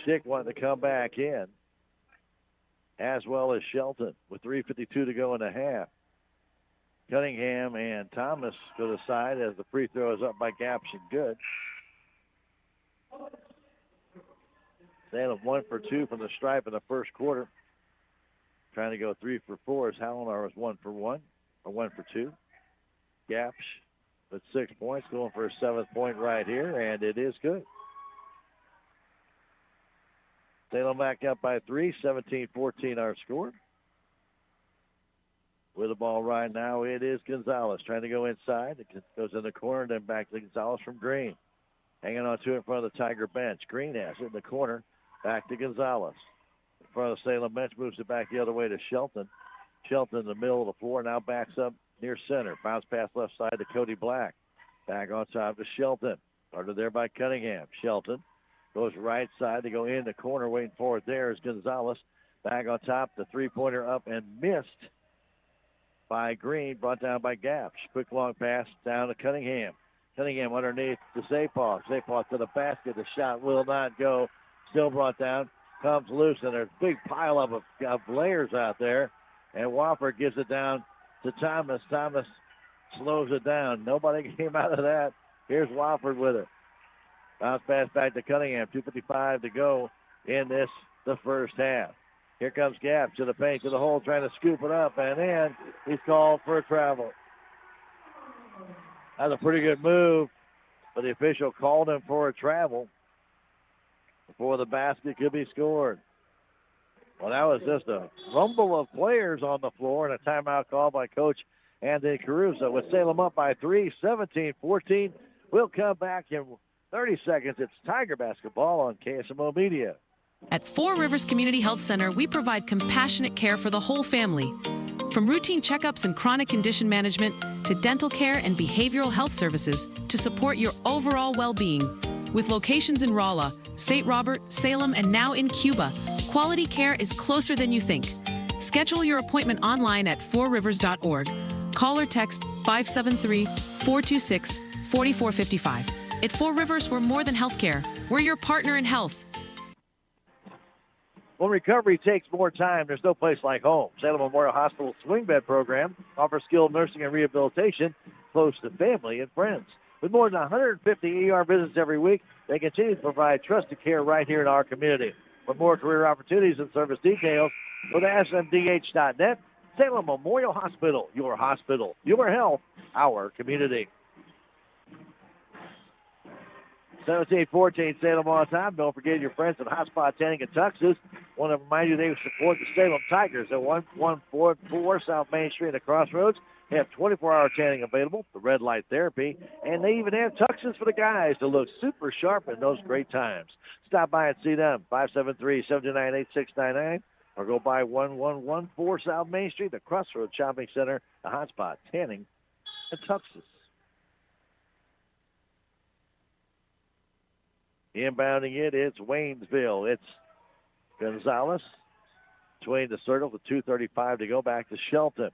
Schick wanting to come back in, as well as Shelton, with 3:52 to go in the half. Cunningham and Thomas to the side as the free throw is up by Gaps and good. Salem 1 for 2 from the stripe in the first quarter. Trying to go 3 for 4 as Hallinar was 1 for 1, or 1 for 2. Gaps with 6 points, going for a 7th point right here, and it is good. Salem back up by 3, 17-14 our score. With the ball right now, it is Gonzalez trying to go inside. It goes in the corner, then back to Gonzalez from Green. Hanging on to it in front of the Tiger bench. Green has it in the corner. Back to Gonzalez. In front of the Salem bench, moves it back the other way to Shelton. Shelton in the middle of the floor, now backs up near center. Bounce pass left side to Cody Black. Back on top to Shelton. Started there by Cunningham. Shelton goes right side to go in the corner. Waiting for it there is Gonzalez. Back on top, the three-pointer up and missed by Green. Brought down by Gaps. Quick long pass down to Cunningham. Cunningham underneath to Zapaw. Zapaw to the basket. The shot will not go. Still brought down. Comes loose, and there's a big pile of layers out there. And Wofford gives it down to Thomas. Thomas slows it down. Nobody came out of that. Here's Wofford with it. Bounce pass back to Cunningham. 2:55 to go in the first half. Here comes Gaps to the paint, to the hole, trying to scoop it up, and then he's called for a travel. That's a pretty good move, but the official called him for a travel before the basket could be scored. Well, that was just a rumble of players on the floor and a timeout call by Coach and then Caruso with Salem up by 3, 17-14. We'll come back in 30 seconds. It's Tiger basketball on KSMO Media. At Four Rivers Community Health Center, we provide compassionate care for the whole family. From routine checkups and chronic condition management to dental care and behavioral health services to support your overall well-being. With locations in Rolla, St. Robert, Salem, and now in Cuba, quality care is closer than you think. Schedule your appointment online at fourrivers.org. Call or text 573-426-4455. At Four Rivers, we're more than healthcare. We're your partner in health. When recovery takes more time, there's no place like home. Salem Memorial Hospital Swing Bed Program offers skilled nursing and rehabilitation close to family and friends. With more than 150 ER visits every week, they continue to provide trusted care right here in our community. For more career opportunities and service details, go to smdh.net. Salem Memorial Hospital, your health, our community. 17-14, Salem on top. Don't forget your friends at Hotspot Tanning and Tuxes. Want to remind you they support the Salem Tigers at 1144 South Main Street at the Crossroads. They have 24-hour tanning available, the red light therapy, and they even have tuxes for the guys to look super sharp in those great times. Stop by and see them, 573-729-8699, or go by 1114 South Main Street, the Crossroads Shopping Center, the Hotspot Tanning and Tuxes. Inbounding it's Waynesville. It's Gonzalez. Between the circle, the 2:35 to go. Back to Shelton.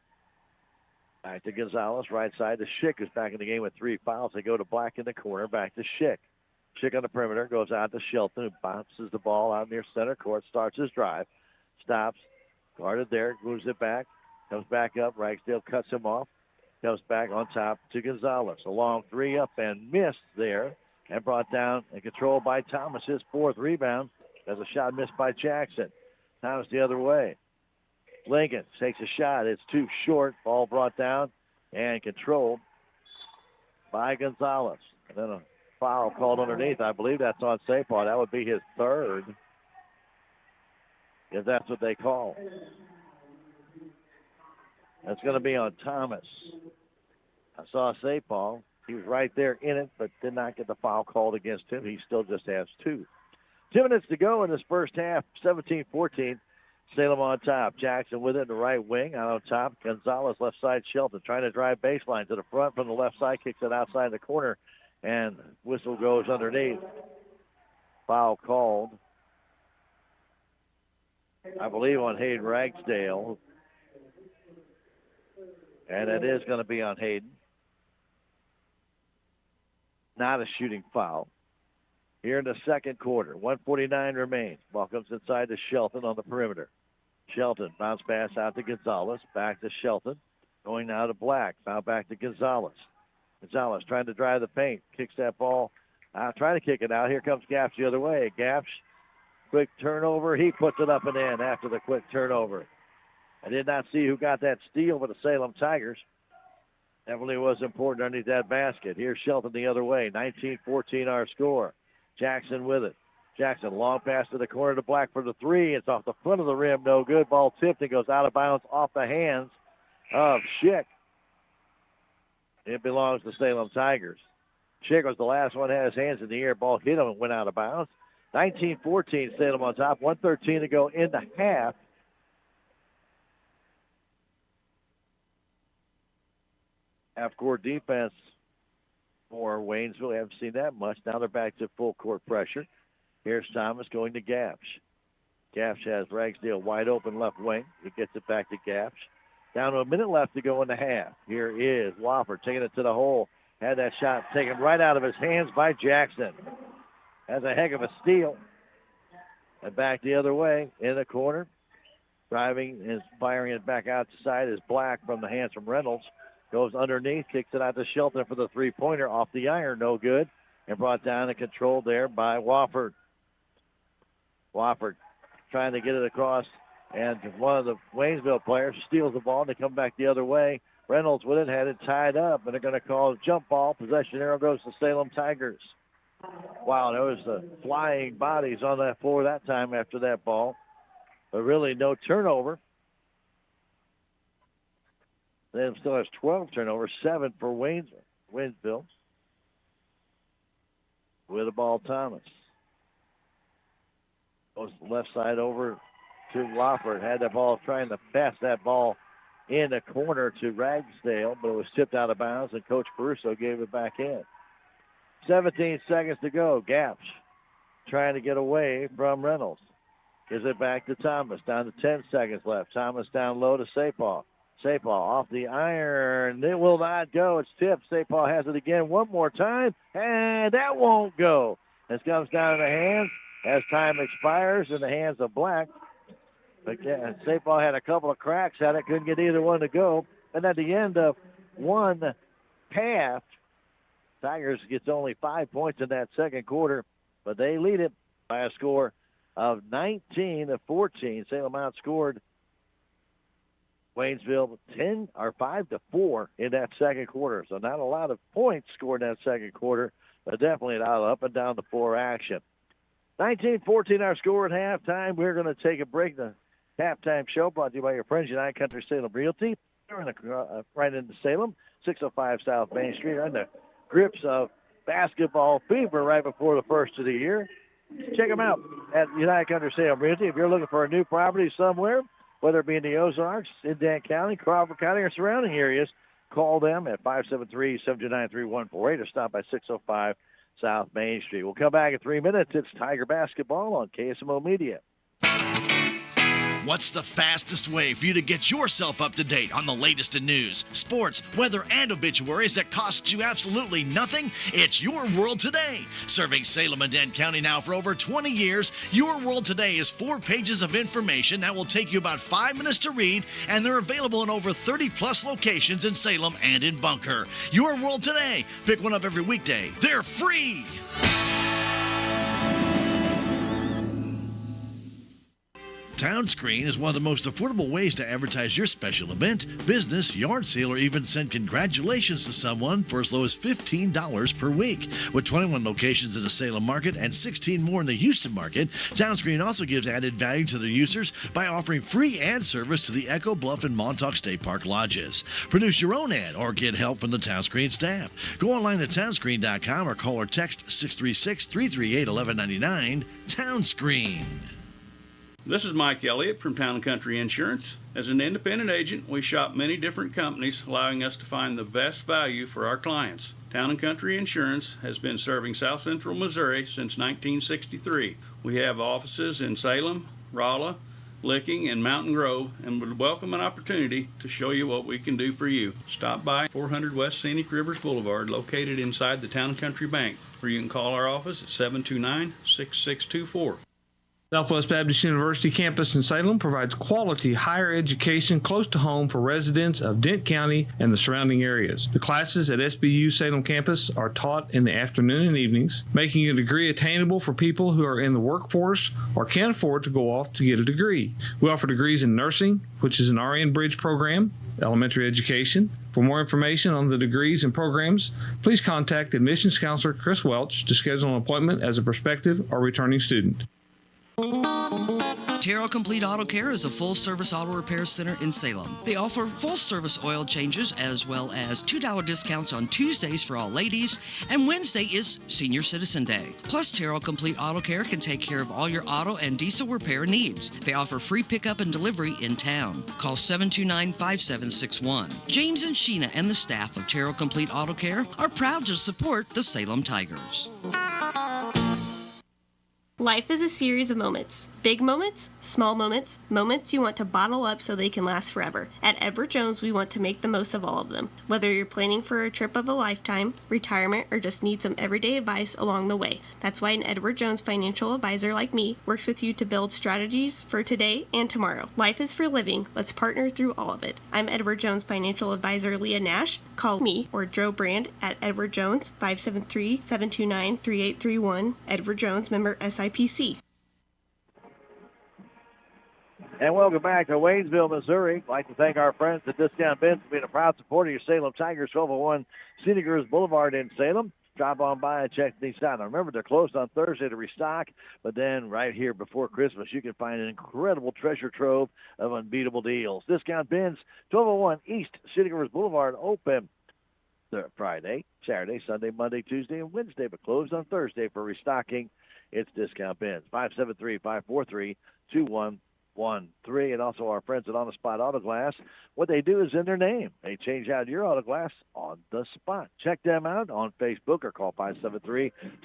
Back to Gonzalez. Right side to Schick, who's back in the game with 3 fouls. They go to Black in the corner. Back to Schick. Schick on the perimeter. Goes out to Shelton, who bounces the ball out near center court. Starts his drive. Stops. Guarded there. Moves it back. Comes back up. Ragsdale cuts him off. Comes back on top to Gonzalez. A long 3 up and missed there. And brought down and controlled by Thomas. His 4th rebound. There's a shot missed by Jackson. Thomas the other way. Lincoln takes a shot. It's too short. Ball brought down and controlled by Gonzalez. And then a foul called underneath. I believe that's on Sapar. That would be his 3rd, if that's what they call. That's going to be on Thomas. I saw Sapar. He was right there in it, but did not get the foul called against him. He still just has 2. 2 minutes to go in this first half, 17-14. Salem on top. Jackson with it in the right wing. Out on top, Gonzalez left side. Shelton trying to drive baseline to the front from the left side. Kicks it outside the corner, and whistle goes underneath. Foul called, I believe, on Hayden Ragsdale. And it is going to be on Hayden. Not a shooting foul. Here in the second quarter, 1:49 remains. Ball comes inside to Shelton on the perimeter. Shelton, bounce pass out to Gonzalez. Back to Shelton. Going now to Black. Now back to Gonzalez. Gonzalez trying to drive the paint. Kicks that ball out. Trying to kick it out. Here comes Gapsch the other way. Gapsch, quick turnover. He puts it up and in after the quick turnover. I did not see who got that steal for the Salem Tigers. Definitely was important underneath that basket. Here's Shelton the other way. 19-14 our score. Jackson with it. Jackson, long pass to the corner to Black for the 3. It's off the front of the rim. No good. Ball tipped and goes out of bounds off the hands of Schick. It belongs to Salem Tigers. Schick was the last one, had his hands in the air. Ball hit him and went out of bounds. 19-14, Salem on top. 1:13 to go in the half. Half-court defense for Waynesville. We haven't seen that much. Now they're back to full court pressure. Here's Thomas going to Gapsch. Gapsch has Ragsdale wide open left wing. He gets it back to Gapsch. Down to a minute left to go in the half. Here is Wofford taking it to the hole. Had that shot taken right out of his hands by Jackson. Has a heck of a steal. And back the other way in the corner. Driving and firing it back outside is Black from the hands from Reynolds. Goes underneath, kicks it out to Shelton for the 3-pointer. Off the iron, no good. And brought down and controlled there by Wofford. Wofford trying to get it across. And one of the Waynesville players steals the ball, and they come back the other way. Reynolds with it, had it tied up, and they're going to call a jump ball. Possession arrow goes to Salem Tigers. Wow, there was the flying bodies on that floor that time after that ball. But really no turnover. Salem still has 12 turnovers, 7 for Waynesville. With the ball, Thomas. Goes left side over to Lofford. Had that ball trying to pass that ball in the corner to Ragsdale, but it was tipped out of bounds, and Coach Caruso gave it back in. 17 seconds to go. Gapsch trying to get away from Reynolds. Gives it back to Thomas. Down to 10 seconds left. Thomas down low to Sapal. Sapal off the iron. It will not go. It's tipped. Sapal has it again one more time, and that won't go. This comes down to the hands as time expires in the hands of Black. Again, Sapal had a couple of cracks at it. Couldn't get either one to go. And at the end of one half, Tigers gets only 5 points in that second quarter, but they lead it by a score of 19-14. Salem outscored Waynesville 5-4 in that second quarter. So not a lot of points scored in that second quarter, but definitely an up and down the floor action. 19-14 our score at halftime. We're going to take a break. The halftime show brought to you by your friends United Country Salem Realty. They're in right into Salem, 605 South Main Street. On the grips of basketball fever right before the first of the year. Check them out at United Country Salem Realty. If you're looking for a new property somewhere, whether it be in the Ozarks, in Dant County, Crawford County, or surrounding areas, call them at 573-729-3148 or stop by 605 South Main Street. We'll come back in 3 minutes. It's Tiger Basketball on KSMO Media. What's the fastest way for you to get yourself up to date on the latest in news, sports, weather, and obituaries that costs you absolutely nothing? It's Your World Today. Serving Salem and Dent County now for over 20 years, Your World Today is 4 pages of information that will take you about 5 minutes to read, and they're available in over 30-plus locations in Salem and in Bunker. Your World Today. Pick one up every weekday. They're free. TownScreen is one of the most affordable ways to advertise your special event, business, yard sale, or even send congratulations to someone for as low as $15 per week. With 21 locations in the Salem market and 16 more in the Houston market, TownScreen also gives added value to their users by offering free ad service to the Echo Bluff and Montauk State Park lodges. Produce your own ad or get help from the TownScreen staff. Go online to townscreen.com or call or text 636-338-1199. TownScreen. This is Mike Elliott from Town & Country Insurance. As an independent agent, we shop many different companies, allowing us to find the best value for our clients. Town & Country Insurance has been serving South Central Missouri since 1963. We have offices in Salem, Rolla, Licking, and Mountain Grove, and would welcome an opportunity to show you what we can do for you. Stop by 400 West Scenic Rivers Boulevard, located inside the Town & Country Bank, or you can call our office at 729-6624. Southwest Baptist University campus in Salem provides quality higher education close to home for residents of Dent County and the surrounding areas. The classes at SBU Salem campus are taught in the afternoon and evenings, making a degree attainable for people who are in the workforce or can't afford to go off to get a degree. We offer degrees in nursing, which is an RN Bridge program, elementary education. For more information on the degrees and programs, please contact admissions counselor Chris Welch to schedule an appointment as a prospective or returning student. Terrell Complete Auto Care is a full-service auto repair center in Salem. They offer full-service oil changes as well as $2 discounts on Tuesdays for all ladies, and Wednesday is Senior Citizen Day. Plus, Terrell Complete Auto Care can take care of all your auto and diesel repair needs. They offer free pickup and delivery in town. Call 729-5761. James and Sheena and the staff of Terrell Complete Auto Care are proud to support the Salem Tigers. Life is a series of moments. Big moments, small moments, moments you want to bottle up so they can last forever. At Edward Jones, we want to make the most of all of them. Whether you're planning for a trip of a lifetime, retirement, or just need some everyday advice along the way. That's why an Edward Jones financial advisor like me works with you to build strategies for today and tomorrow. Life is for living. Let's partner through all of it. I'm Edward Jones financial advisor Leah Nash. Call me or Joe Brand at Edward Jones, 573-729-3831. Edward Jones, member SIPC. And welcome back to Waynesville, Missouri. I'd like to thank our friends at Discount Bins for being a proud supporter of your Salem Tigers, 1201 Scenic Rivers Boulevard in Salem. drop on by and check these out. Now, remember, they're closed on Thursday to restock, but then right here before Christmas, you can find an incredible treasure trove of unbeatable deals. Discount Bins, 1201 East City Rivers Boulevard, open Friday, Saturday, Sunday, Monday, Tuesday, and Wednesday, but closed on Thursday for restocking. It's Discount Bins, 573-543-2113. And also our friends at On the Spot Auto Glass, what they do is in their name. They change out your auto glass on the spot. Check them out on Facebook or call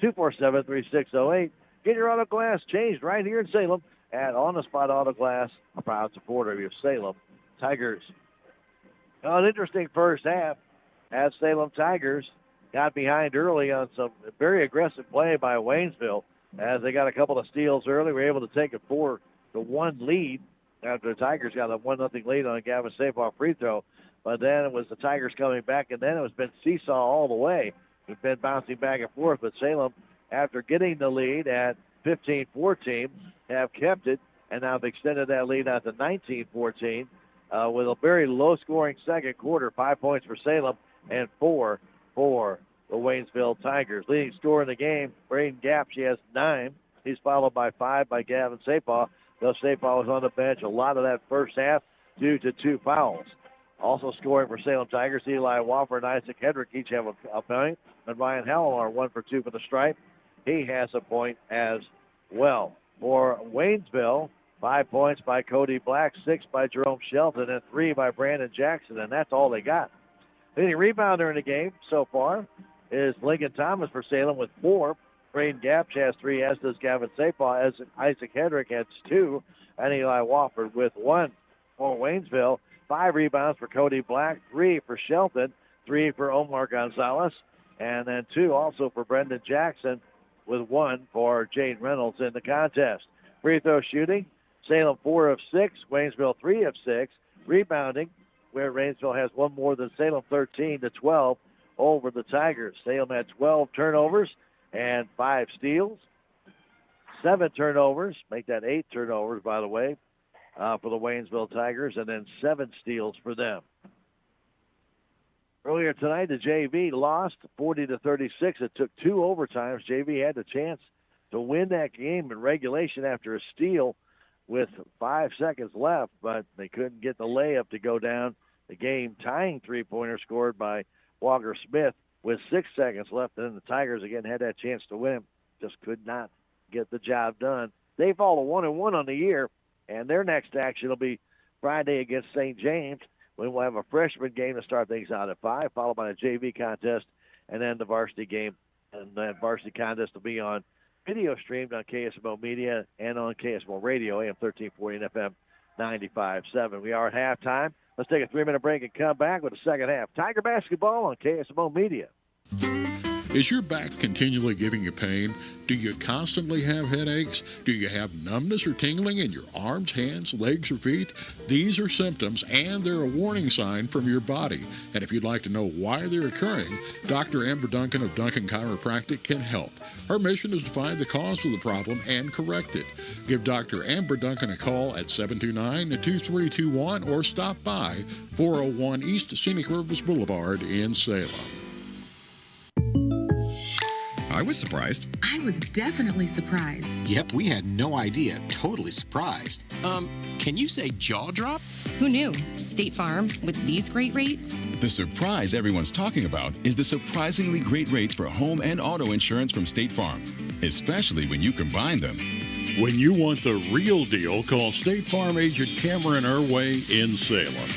573-247-3608. Get your auto glass changed right here in Salem at On the Spot Auto Glass, a proud supporter of your Salem Tigers. An interesting first half as Salem Tigers got behind early on some very aggressive play by Waynesville as they got a couple of steals early. Were able to take a 4-1 lead after the Tigers got a 1-0 lead on a Gavin Safe-off free throw. But then it was the Tigers coming back, and then it was been seesaw all the way. It's been bouncing back and forth, but Salem, after getting the lead at 15-14, have kept it, and now have extended that lead out to 19-14 with a very low-scoring second quarter, 5 points for Salem and 4 for the Waynesville Tigers. Leading scorer in the game, Braden Gapp, she has 9. He's followed by 5 by Gavin Sapaw. Though Sapaw was on the bench a lot of that first half due to 2 fouls. Also scoring for Salem Tigers, Eli Wofford and Isaac Hedrick each have a point. And Ryan Howell are 1 for 2 for the stripe. He has a point as well. For Waynesville, 5 points by Cody Black, 6 by Jerome Shelton, and 3 by Brandon Jackson, and that's all they got. Leading rebounder in the game so far is Lincoln Thomas for Salem with 4. Braden Gapp has 3, as does Gavin Sapaw, as Isaac Hedrick has 2, and Eli Wofford with 1. For Waynesville, 5 rebounds for Cody Black, 3 for Shelton, 3 for Omar Gonzalez, and then 2 also for Brendan Jackson, with 1 for Jane Reynolds in the contest. Free throw shooting, Salem 4 of 6, Waynesville 3 of 6. Rebounding, where Waynesville has 1 more than Salem, 13-12 over the Tigers. Salem had 12 turnovers and 5 steals. 7 turnovers, make that 8 turnovers, by the way, for the Waynesville Tigers, and then 7 steals for them. Earlier tonight, the JV lost 40-36. It took 2 overtimes. JV had the chance to win that game in regulation after a steal with 5 seconds left, but they couldn't get the layup to go down. The game tying three-pointer scored by Walker Smith with 6 seconds left, and then the Tigers again had that chance to win, just could not get the job done. They fall to 1-1 on the year, and their next action will be Friday against St. James, when we'll have a freshman game to start things out at 5, followed by a JV contest, and then the varsity game. And that varsity contest will be on video streamed on KSMO Media and on KSMO Radio, AM 1340 and FM 95.7. We are at halftime. Let's take a 3-minute break and come back with the second half. Tiger basketball on KSMO Media. Is your back continually giving you pain? Do you constantly have headaches? Do you have numbness or tingling in your arms, hands, legs, or feet? These are symptoms, and they're a warning sign from your body. And if you'd like to know why they're occurring, Dr. Amber Duncan of Duncan Chiropractic can help. Her mission is to find the cause of the problem and correct it. Give Dr. Amber Duncan a call at 729-2321 or stop by 401 East Scenic Rivers Boulevard in Salem. I was surprised. I was definitely surprised. Yep, we had no idea. Totally surprised. Can you say jaw drop? Who knew? State Farm with these great rates? The surprise everyone's talking about is the surprisingly great rates for home and auto insurance from State Farm, especially when you combine them. When you want the real deal, call State Farm agent Cameron Irway in Salem.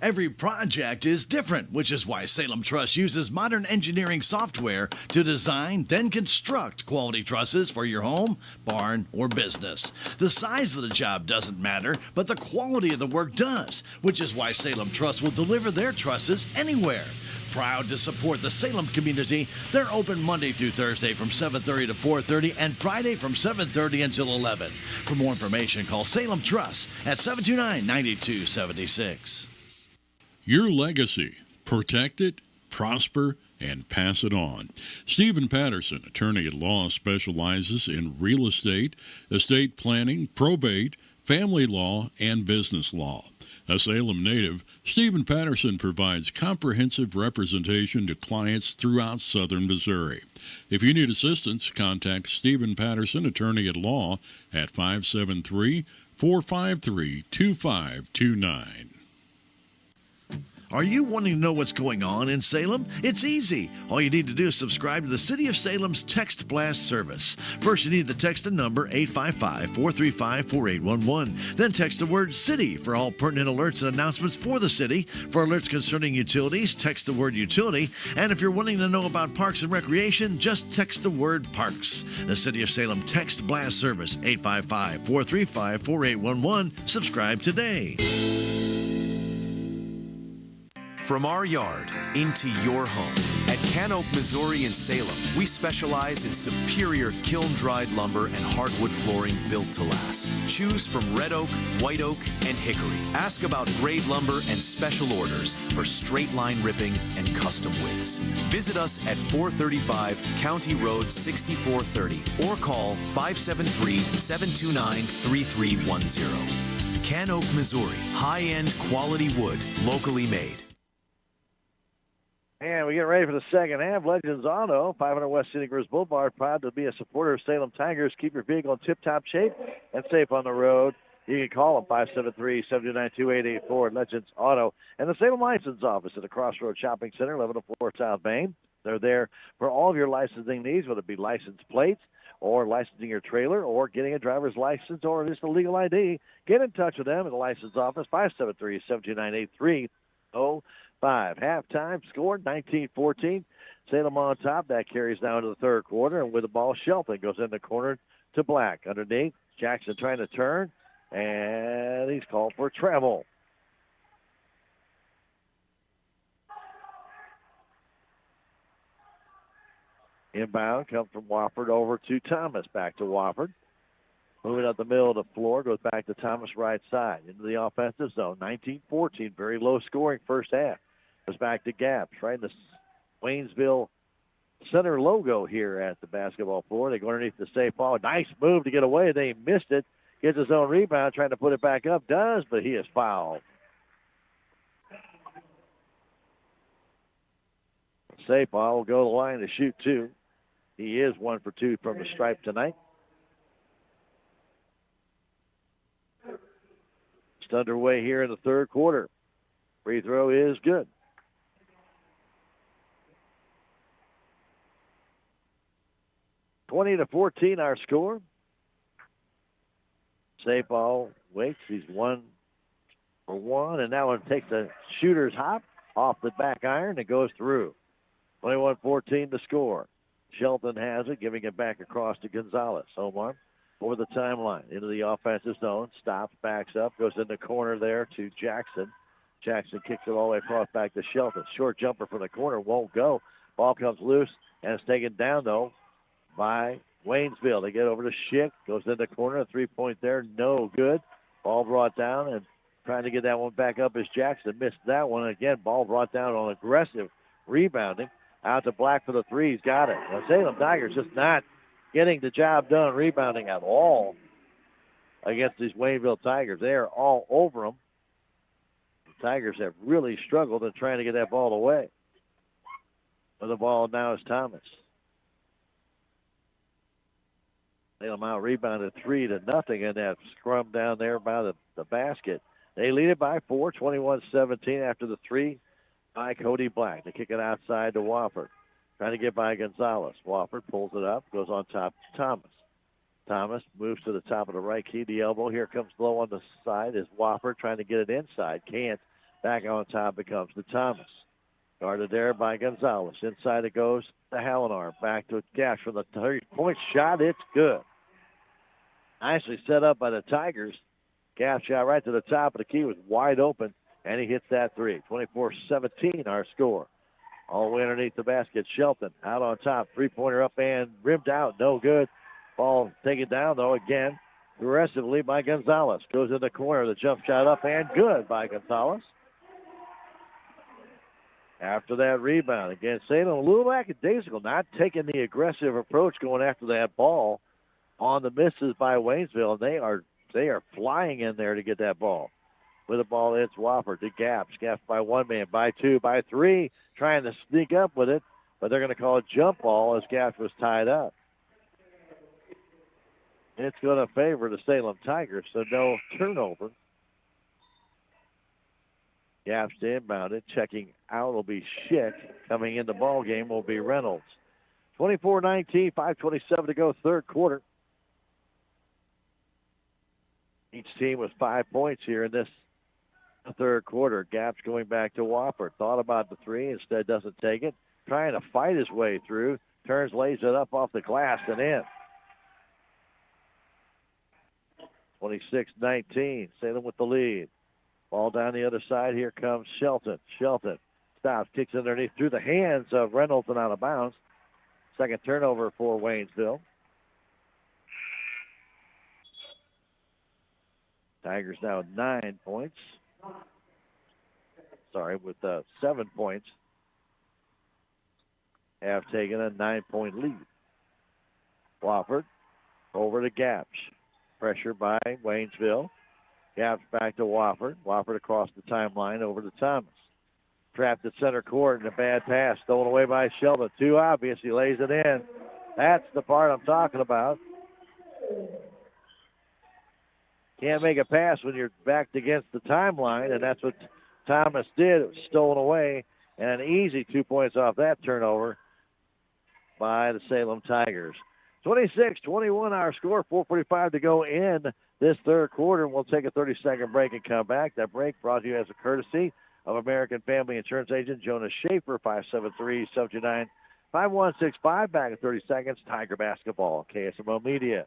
Every project is different, which is why Salem Truss uses modern engineering software to design, then construct quality trusses for your home, barn, or business. The size of the job doesn't matter, but the quality of the work does, which is why Salem Truss will deliver their trusses anywhere. Proud to support the Salem community, they're open Monday through Thursday from 7:30 to 4:30 and Friday from 7:30 until 11. For more information, call Salem Truss at 729-9276. Your legacy. Protect it, prosper, and pass it on. Stephen Patterson, attorney at law, specializes in real estate, estate planning, probate, family law, and business law. A Salem native, Stephen Patterson provides comprehensive representation to clients throughout southern Missouri. If you need assistance, contact Stephen Patterson, attorney at law, at 573-453-2529. Are you wanting to know what's going on in Salem? It's easy. All you need to do is subscribe to the City of Salem's Text Blast service. First, you need to text the number 855-435-4811. Then text the word CITY for all pertinent alerts and announcements for the city. For alerts concerning utilities, text the word utility. And if you're wanting to know about parks and recreation, just text the word parks. The City of Salem Text Blast service, 855-435-4811. Subscribe today. From our yard into your home. At Canoak, Missouri in Salem, we specialize in superior kiln-dried lumber and hardwood flooring built to last. Choose from red oak, white oak, and hickory. Ask about grade lumber and special orders for straight line ripping and custom widths. Visit us at 435 County Road 6430 or call 573-729-3310. Canoak, Missouri. High-end quality wood, locally made. And we get ready for the second half. Legends Auto, 500 West Scenic Ridge Boulevard, proud to be a supporter of Salem Tigers. Keep your vehicle in tip-top shape and safe on the road. You can call them 573-729-2884 Legends Auto. And the Salem License Office at the Crossroads Shopping Center, 1104 South Main. They're there for all of your licensing needs, whether it be license plates or licensing your trailer or getting a driver's license or just a legal ID. Get in touch with them at the License Office, 573-729-8305. Halftime score, 19-14. Salem on top. That carries down to the third quarter. And with the ball, Shelton goes in the corner to Black. Underneath, Jackson trying to turn. And he's called for travel. Inbound comes from Wofford over to Thomas. Back to Wofford. Moving up the middle of the floor, goes back to Thomas right side. Into the offensive zone, 19-14. Very low scoring first half. Goes back to Gaps, right in the Waynesville center logo here at the basketball floor. They go underneath the safe ball. Nice move to get away. They missed it. Gets his own rebound, trying to put it back up. Does, but he is fouled. Safe ball will go to the line to shoot two. He is 1 for 2 from the stripe tonight. Just underway here in the third quarter. Free throw is good. (20 to 14) our score. Safe ball waits. He's 1 for 1, and now it takes a shooter's hop off the back iron and goes through. 21-14 the score. Shelton has it, giving it back across to Gonzalez. Omar over the timeline into the offensive zone. Stops, backs up, goes in the corner there to Jackson. Jackson kicks it all the way across back to Shelton. Short jumper from the corner won't go. Ball comes loose and it's taken down, though, by Waynesville. They get over to Schick. Goes in the corner. 3-point there. No good. Ball brought down, and trying to get that one back up is Jackson. Missed that one. Again, ball brought down on aggressive rebounding. Out to Black for the three. He's got it. The Salem Tigers just not getting the job done rebounding at all against these Waynesville Tigers. They are all over them. The Tigers have really struggled in trying to get that ball away. But the ball now is Thomas. Salem out rebounded 3-0 in that scrum down there by the basket. They lead it by 4, 21-17 after the three by Cody Black. They kick it outside to Wofford. Trying to get by Gonzalez. Wofford pulls it up, goes on top to Thomas. Thomas moves to the top of the right key, the elbow. Here comes low on the side is Wofford trying to get it inside. Can't. Back on top it comes to Thomas. Guarded there by Gonzalez. Inside it goes to Hallinar. Back to Gash from the 3-point shot. It's good. Nicely set up by the Tigers. Gash shot right to the top of the key. Was wide open, and he hits that three. 24-17 our score. All the way underneath the basket. Shelton out on top. 3-pointer up and rimmed out. No good. Ball taken down, though, again, aggressively by Gonzalez. Goes in the corner. The jump shot up and good by Gonzalez. After that rebound, again, Salem a little lackadaisical, not taking the aggressive approach going after that ball on the misses by Waynesville. They are They are flying in there to get that ball. With the ball, it's Wofford to Gaps. Gaps by one man, by two, by three, trying to sneak up with it, but they're going to call a jump ball as Gaps was tied up. It's going to favor the Salem Tigers, so no turnover. Gaps to inbound it. Checking out will be Schick. Coming in the ball game will be Reynolds. 24-19, 5:27 to go, third quarter. Each team with 5 points here in this third quarter. Gaps going back to Wofford. Thought about the three, instead doesn't take it. Trying to fight his way through. Turns, lays it up off the glass and in. 26-19, Salem with the lead. Ball down the other side. Here comes Shelton. Shelton stops, kicks underneath through the hands of Reynolds and out of bounds. Second turnover for Waynesville. Tigers now 9 points. Sorry, with 7 points. Have taken a 9-point lead. Wofford over to Gaps. Pressure by Waynesville. Gaps back to Wofford. Wofford across the timeline over to Thomas. Trapped at center court and a bad pass. Stolen away by Sheldon. Too obvious. He lays it in. That's the part I'm talking about. Can't make a pass when you're backed against the timeline, and that's what Thomas did. It was stolen away, and an easy 2 points off that turnover by the Salem Tigers. 26-21 our score, 4:45 to go in this third quarter. We'll take a 30-second break and come back. That break brought to you as a courtesy of American Family Insurance Agent Jonas Schaefer, 573-729-5165. Back in 30 seconds, Tiger Basketball, KSMO Media.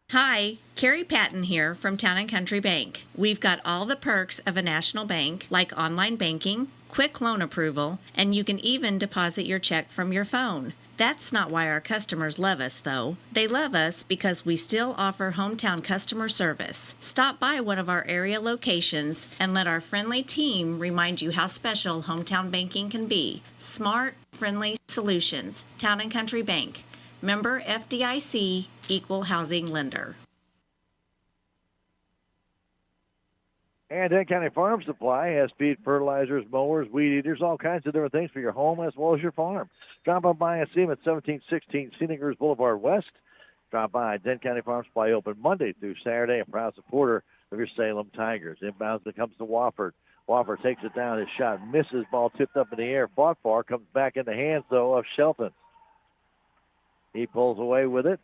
Hi, Carrie Patton here from Town & Country Bank. We've got all the perks of a national bank, like online banking, quick loan approval, and you can even deposit your check from your phone. That's not why our customers love us, though. They love us because we still offer hometown customer service. Stop by one of our area locations and let our friendly team remind you how special hometown banking can be. Smart, friendly solutions. Town & Country Bank. Member FDIC, Equal Housing Lender. And Dent County Farm Supply has feed, fertilizers, mowers, weed eaters, all kinds of different things for your home as well as your farm. Drop on by and see them at 1716 Scenic Boulevard West. Drop by. Dent County Farm Supply open Monday through Saturday. A proud supporter of your Salem Tigers. Inbounds that comes to Wofford. Wofford takes it down. His shot misses. Ball tipped up in the air. Fought for. Comes back in the hands, though, of Shelton. He pulls away with it.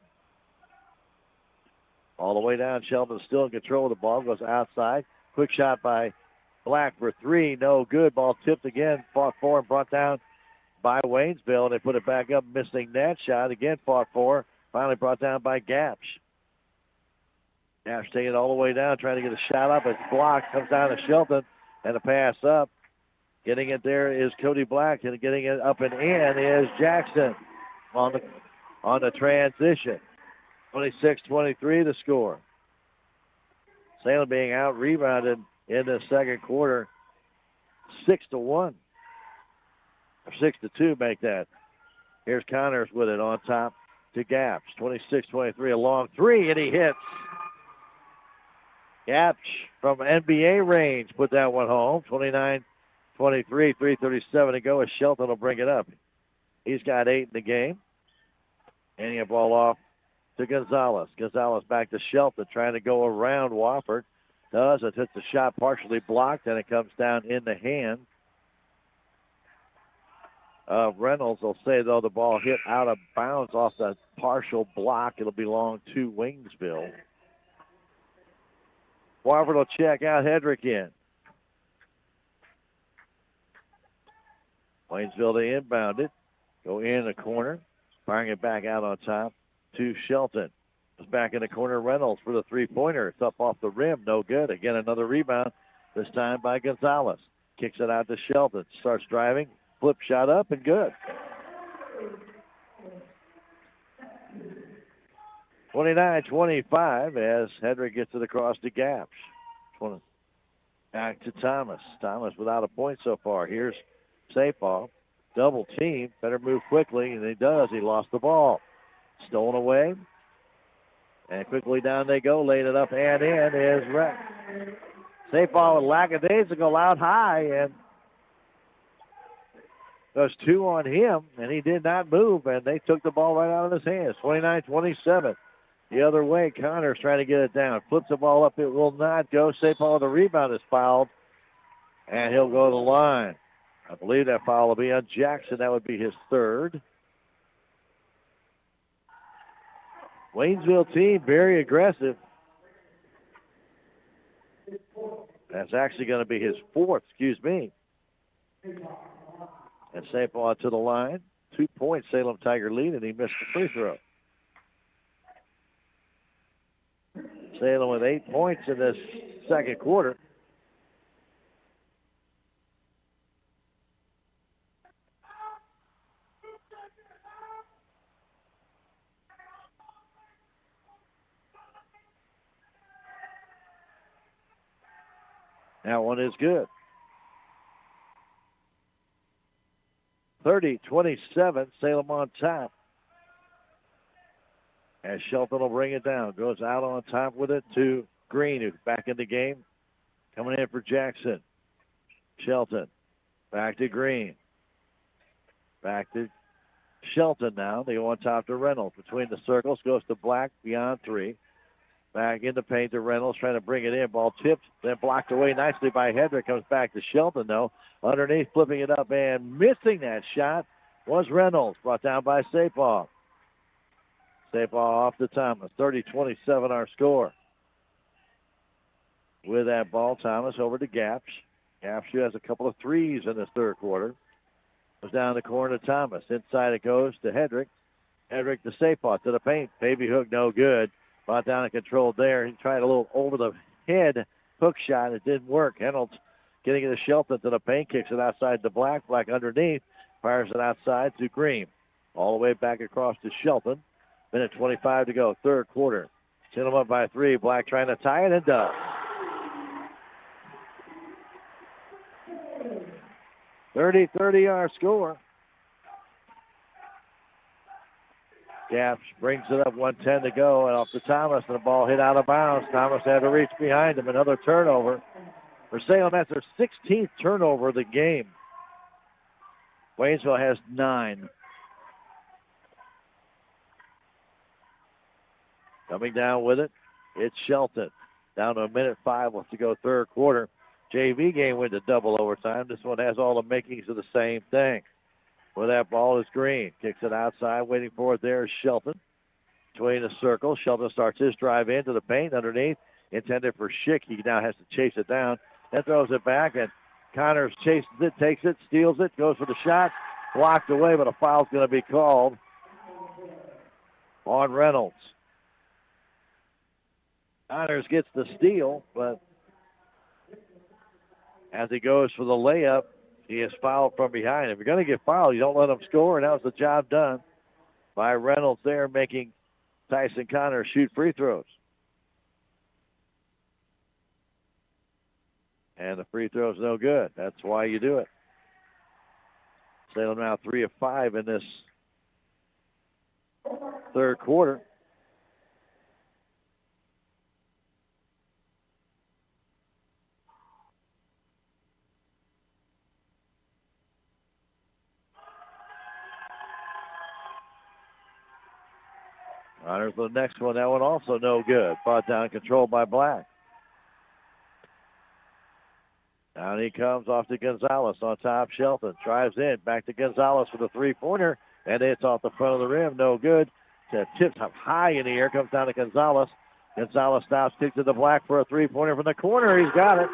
All the way down. Shelton still in control of the ball. Goes outside. Quick shot by Black for three. No good. Ball tipped again. Fought for and brought down by Waynesville. And they put it back up, missing that shot. Again fought for. Finally brought down by Gaps. Gaps taking it all the way down, trying to get a shot up. It's blocked. Comes down to Shelton. And a pass up. Getting it there is Cody Black. And getting it up and in is Jackson on the transition. 26-23 the score. Salem being out-rebounded in the second quarter. 6-1. Or 6-2 make that. Here's Connors with it on top to Gaps. 26-23, a long three, and he hits. Gaps from NBA range put that one home. 29-23, 3:37 to go as Shelton will bring it up. He's got 8 in the game. Handing a ball off to Gonzalez. Gonzalez back to Shelton, trying to go around Wofford. Does. It hits the shot partially blocked, and it comes down in the hand of Reynolds. They'll say, though, the ball hit out of bounds off the partial block. It'll belong to Waynesville. Wofford will check out Hedrick in. Waynesville, they inbound it. Go in the corner. Firing it back out on top to Shelton. It's back in the corner. Reynolds for the three-pointer. It's up off the rim. No good. Again, another rebound, this time by Gonzalez. Kicks it out to Shelton. Starts driving. Flip shot up and good. 29-25 as Hedrick gets it across to Gaps. Back to Thomas. Thomas without a point so far. Here's Sapaw. Double team. Better move quickly, and he does. He lost the ball. Stolen away. And quickly down they go, laid it up and in is Rex. Safe ball with lackadaisical out high, and there's two on him, and he did not move, and they took the ball right out of his hands. 29-27. The other way, Connors trying to get it down. Flips the ball up, it will not go. Safe ball, the rebound is fouled, and he'll go to the line. I believe that foul will be on Jackson. That would be his third. Waynesville team, very aggressive. That's actually going to be his fourth, excuse me. And St. Paul to the line. 2 points, Salem Tiger lead, and he missed the free throw. Salem with 8 points in this second quarter. That one is good. 30-27, Salem on top. As Shelton will bring it down. Goes out on top with it to Green, who's back in the game. Coming in for Jackson. Shelton. Back to Green. Back to Shelton now. They go on top to Reynolds. Between the circles, goes to Black, beyond three. Back in the paint to Reynolds, trying to bring it in. Ball tipped, then blocked away nicely by Hedrick. Comes back to Shelton, though. Underneath, flipping it up and missing that shot was Reynolds. Brought down by Sapal. Sapal off to Thomas. 30-27 our score. With that ball, Thomas over to Gapsh. Gapsh has a couple of threes in this third quarter. Goes down the corner to Thomas. Inside it goes to Hedrick. Hedrick to Sapal to the paint. Baby hook, no good. Brought down and controlled there. He tried a little over the head hook shot. It didn't work. Reynolds getting it to Shelton to the paint. Kicks it outside to Black. Black underneath. Fires it outside to Green. All the way back across to Shelton. Minute 25 to go. Third quarter. Send him up by three. Black trying to tie it and does. .30 our score. Gaps brings it up, 1:10 to go, and off to Thomas, and the ball hit out of bounds. Thomas had to reach behind him. Another turnover. For Salem, that's their 16th turnover of the game. Waynesville has 9. Coming down with it, it's Shelton. Down to a minute 5 left to go third quarter. JV game went to double overtime. This one has all the makings of the same thing. Where that ball is Green. Kicks it outside, waiting for it there is Shelton. Between the circle, Shelton starts his drive into the paint underneath. Intended for Schick. He now has to chase it down. Then throws it back, and Connors chases it, takes it, steals it, goes for the shot. Blocked away, but a foul's going to be called on Reynolds. Connors gets the steal, but as he goes for the layup, he is fouled from behind. If you're going to get fouled, you don't let him score, and that was the job done by Reynolds there, making Tyson Connors shoot free throws. And the free throw's no good. That's why you do it. Salem now 3 of 5 in this third quarter. Honors the next one. That one also no good. Brought down, controlled by Black. Down he comes off to Gonzalez on top. Shelton drives in. Back to Gonzalez for the three-pointer. And it's off the front of the rim. No good. Tipped up high in the air. Comes down to Gonzalez. Gonzalez stops. Kicks to the Black for a three-pointer from the corner. He's got it.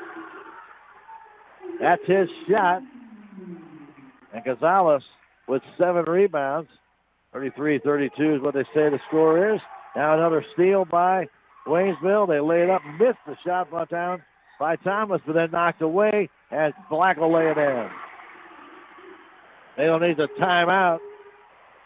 That's his shot. And Gonzalez with 7 rebounds. 33-32 is what they say the score is. Now another steal by Waynesville. They lay it up, missed the shot, brought down by Thomas, but then knocked away, and Black will lay it in. They don't need the timeout.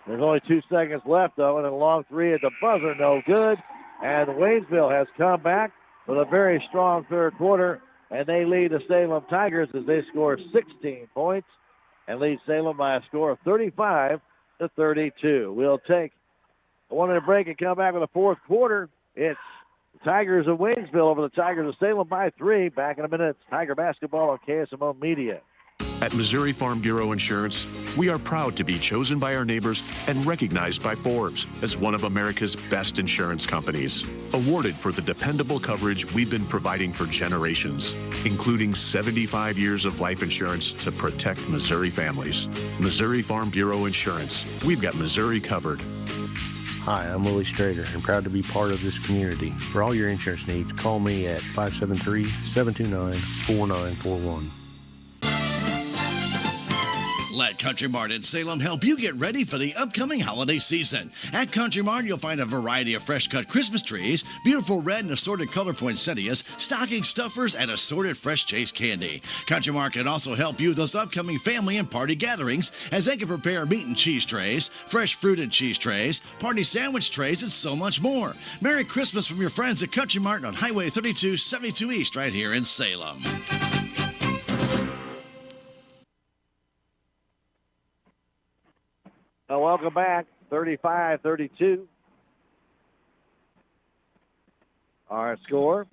There's only 2 seconds left, though, and a long three at the buzzer, no good. And Waynesville has come back with a very strong third quarter, and they lead the Salem Tigers as they score 16 points and lead Salem by a score of 35-32. We'll take a 1-minute break and come back with the fourth quarter. It's the Tigers of Waynesville over the Tigers of Salem by 3. Back in a minute. It's Tiger basketball on KSMO Media. At Missouri Farm Bureau Insurance, we are proud to be chosen by our neighbors and recognized by Forbes as one of America's best insurance companies. Awarded for the dependable coverage we've been providing for generations, including 75 years of life insurance to protect Missouri families. Missouri Farm Bureau Insurance. We've got Missouri covered. Hi, I'm Willie Strader and proud to be part of this community. For all your insurance needs, call me at 573-729-4941. Let Country Mart in Salem help you get ready for the upcoming holiday season. At Country Mart, you'll find a variety of fresh-cut Christmas trees, beautiful red and assorted color poinsettias, stocking stuffers, and assorted fresh Chase candy. Country Mart can also help you with those upcoming family and party gatherings, as they can prepare meat and cheese trays, fresh fruit and cheese trays, party sandwich trays, and so much more. Merry Christmas from your friends at Country Mart on Highway 3272 East, right here in Salem. Well, welcome back. 35-32. Our score.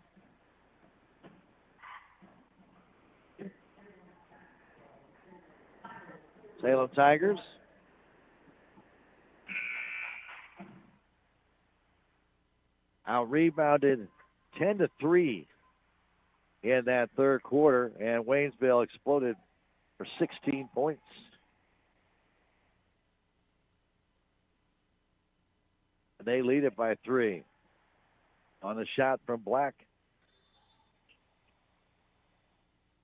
Salem Tigers out-rebounded 10-3 in that third quarter, and Waynesville exploded for 16 points. They lead it by 3. On the shot from Black.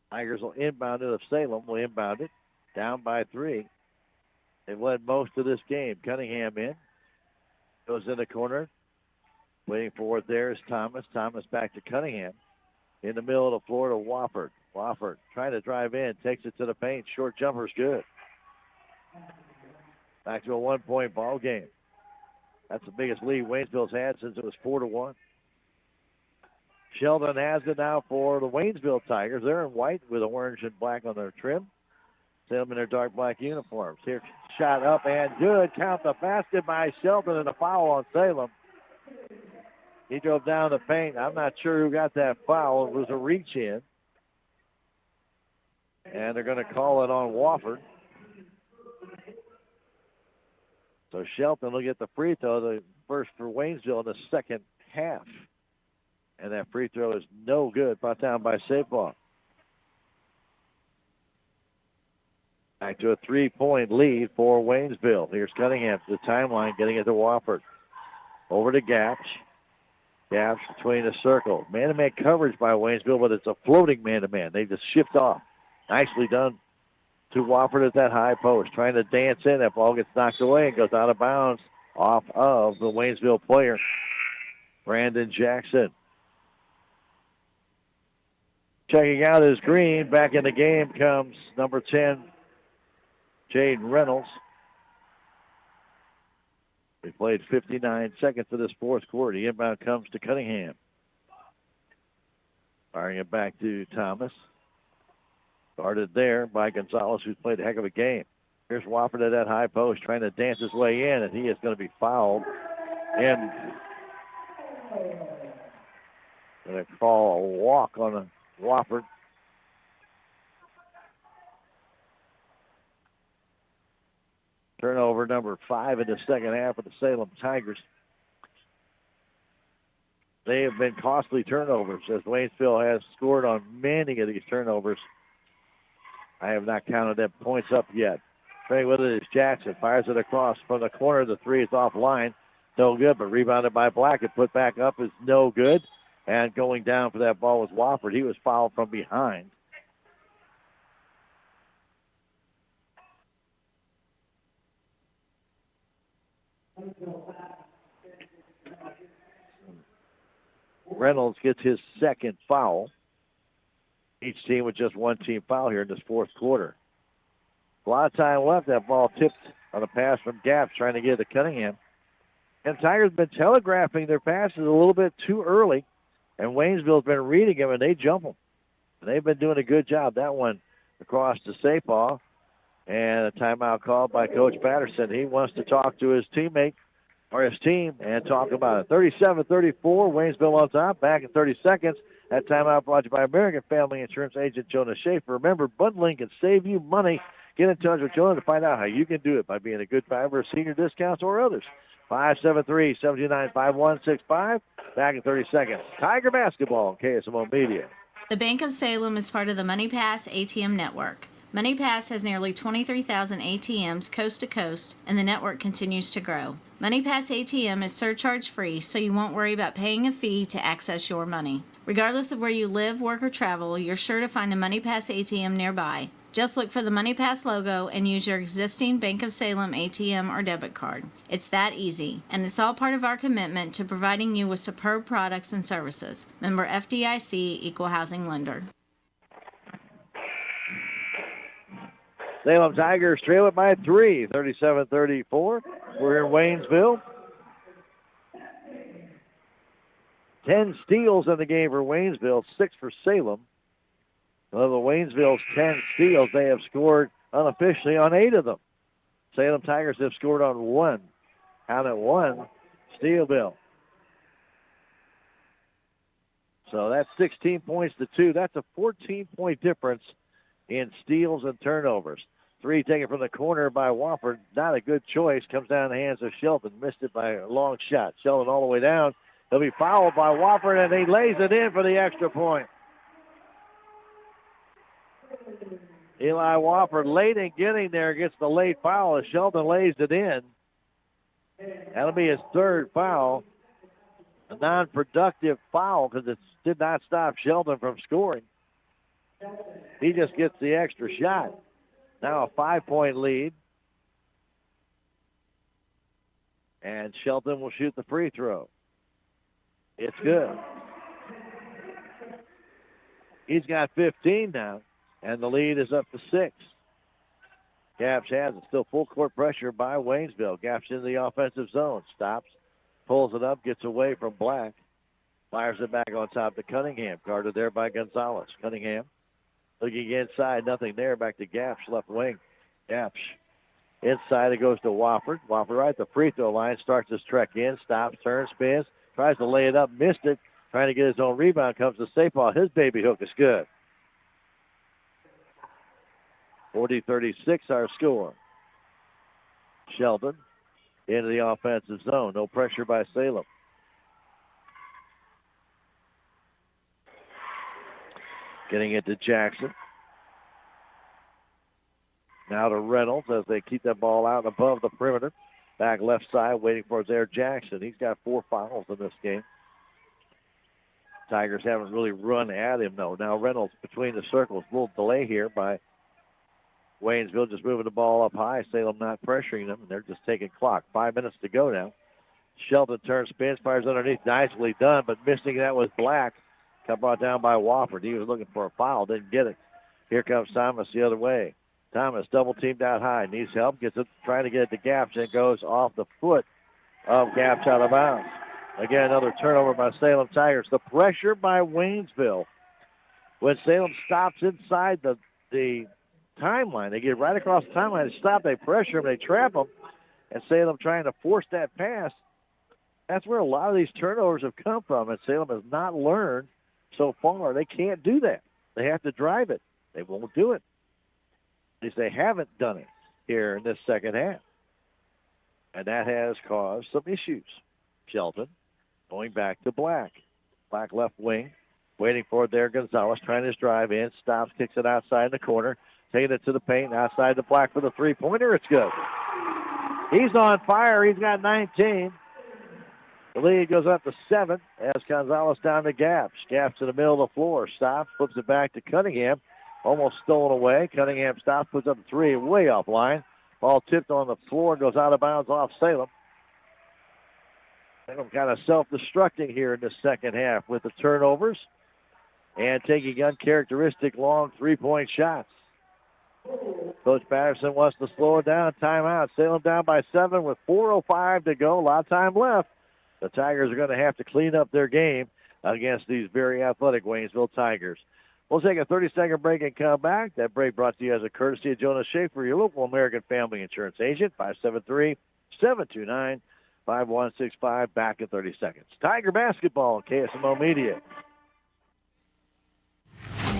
Tigers will inbound it. If Salem will inbound it. Down by 3. They've led most of this game. Cunningham in. Goes in the corner. Waiting for it there is Thomas. Thomas back to Cunningham. In the middle of the floor to Wofford. Wofford trying to drive in. Takes it to the paint. Short jumper's good. Back to a 1-point ball game. That's the biggest lead Waynesville's had since it was 4-1. Sheldon has it now for the Waynesville Tigers. They're in white with orange and black on their trim. Salem in their dark black uniforms. Here, shot up and good. Count the basket by Sheldon and a foul on Salem. He drove down the paint. I'm not sure who got that foul. It was a reach in. And they're going to call it on Wofford. So Shelton will get the free throw, the first for Waynesville in the second half. And that free throw is no good. Brought down by Sapal. Back to a 3-point lead for Waynesville. Here's Cunningham to the timeline, getting it to Wofford. Over to Gapsch. Gapsch between the circle. Man-to-man coverage by Waynesville, but it's a floating man-to-man. They just shift off. Nicely done to Wofford at that high post, trying to dance in. That ball gets knocked away and goes out of bounds off of the Waynesville player, Brandon Jackson. Checking out is Green. Back in the game comes number 10, Jaden Reynolds. We played 59 seconds of this fourth quarter. The inbound comes to Cunningham. Firing it back to Thomas. Guarded there by Gonzalez, who's played a heck of a game. Here's Wofford at that high post, trying to dance his way in, and he is going to be fouled. And going to call a walk on Wofford. Turnover number 5 in the second half of the Salem Tigers. They have been costly turnovers, as Waynesville has scored on many of these turnovers. I have not counted them points up yet. Playing with it is Jackson. Fires it across from the corner. The three is offline. No good, but rebounded by Black and put back up is no good. And going down for that ball was Wofford. He was fouled from behind. Reynolds gets his second foul. Each team with just one team foul here in this fourth quarter. A lot of time left. That ball tipped on a pass from Gapsch, trying to get it to Cunningham. And Tigers have been telegraphing their passes a little bit too early. And Waynesville's been reading them, and they jump them. And they've been doing a good job. That one across to Sapal. And a timeout called by Coach Patterson. He wants to talk to his teammate, or his team, and talk about it. 37-34, Waynesville on top. Back in 30 seconds. That timeout brought to you by American Family Insurance agent Jonah Schaefer. Remember, bundling can save you money. Get in touch with Jonah to find out how you can do it by being a good fiber, senior discounts, or others. 573-729-5165. Back in 30 seconds. Tiger basketball on KSMO Media. The Bank of Salem is part of the MoneyPass ATM network. MoneyPass has nearly 23,000 ATMs coast to coast, and the network continues to grow. MoneyPass ATM is surcharge-free, so you won't worry about paying a fee to access your money. Regardless of where you live, work, or travel, you're sure to find a MoneyPass ATM nearby. Just look for the MoneyPass logo and use your existing Bank of Salem ATM or debit card. It's that easy, and it's all part of our commitment to providing you with superb products and services. Member FDIC, Equal Housing Lender. Salem Tigers trail it by 3, 37-34. We're in Waynesville. 10 steals in the game for Waynesville, 6 for Salem. Of the Waynesville's 10 steals, they have scored unofficially on 8 of them. Salem Tigers have scored on 1. Out at 1 steal, Bill. So that's 16 points to 2. That's a 14-point difference in steals and turnovers. 3 taken from the corner by Wofford. Not a good choice. Comes down in the hands of Shelton. Missed it by a long shot. Shelton all the way down. He'll be fouled by Wofford, and he lays it in for the extra point. Eli Wofford late in getting there gets the late foul as Shelton lays it in. That'll be his 3rd foul. A non-productive foul because it did not stop Shelton from scoring. He just gets the extra shot. Now a 5-point lead. And Shelton will shoot the free throw. It's good. He's got 15 now, and the lead is up to 6. Gaps has it. Still full court pressure by Waynesville. Gaps into the offensive zone. Stops, pulls it up, gets away from Black. Fires it back on top to Cunningham. Guarded there by Gonzalez. Cunningham looking inside. Nothing there. Back to Gaps, left wing. Gaps inside. It goes to Wofford. Wofford right at the free throw line. Starts his trek in. Stops, turns, spins. Tries to lay it up. Missed it. Trying to get his own rebound. Comes to Sapal. His baby hook is good. 40-36 our score. Shelton into the offensive zone. No pressure by Salem. Getting it to Jackson. Now to Reynolds as they keep that ball out above the perimeter. Back left side waiting for his air Jackson. He's got 4 fouls in this game. Tigers haven't really run at him, though. Now Reynolds between the circles. A little delay here by Waynesville, just moving the ball up high. Salem not pressuring them, and they're just taking clock. 5 minutes to go now. Shelton turns, spins, fires underneath. Nicely done, but missing that was Black. Got brought down by Wofford. He was looking for a foul, didn't get it. Here comes Thomas the other way. Thomas double teamed out high, needs help, gets it, trying to get it to Gaps, and it goes off the foot of Gaps out of bounds. Again, another turnover by Salem Tigers. The pressure by Waynesville. When Salem stops inside the timeline, they get right across the timeline, they stop, they pressure them, they trap them, and Salem trying to force that pass. That's where a lot of these turnovers have come from, and Salem has not learned so far. They can't do that. They have to drive it. They won't do it. At least they haven't done it here in this second half. And that has caused some issues. Shelton going back to Black. Black left wing, waiting for it there. Gonzalez trying to drive in, stops, kicks it outside in the corner, taking it to the paint, outside to Black for the three-pointer. It's good. He's on fire. He's got 19. The lead goes up to 7 as Gonzalez down to Gaps. Gaps in the middle of the floor. Stops, flips it back to Cunningham. Almost stolen away. Cunningham stops, puts up the 3, way offline. Ball tipped on the floor, goes out of bounds off Salem. Salem kind of self-destructing here in the second half with the turnovers and taking uncharacteristic long three-point shots. Coach Patterson wants to slow it down. Timeout. Salem down by 7 with 4:05 to go. A lot of time left. The Tigers are going to have to clean up their game against these very athletic Waynesville Tigers. We'll take a 30-second break and come back. That break brought to you as a courtesy of Jonas Schaefer, your local American Family Insurance agent, 573-729-5165. 5165, back in 30 seconds. Tiger basketball on KSMO Media.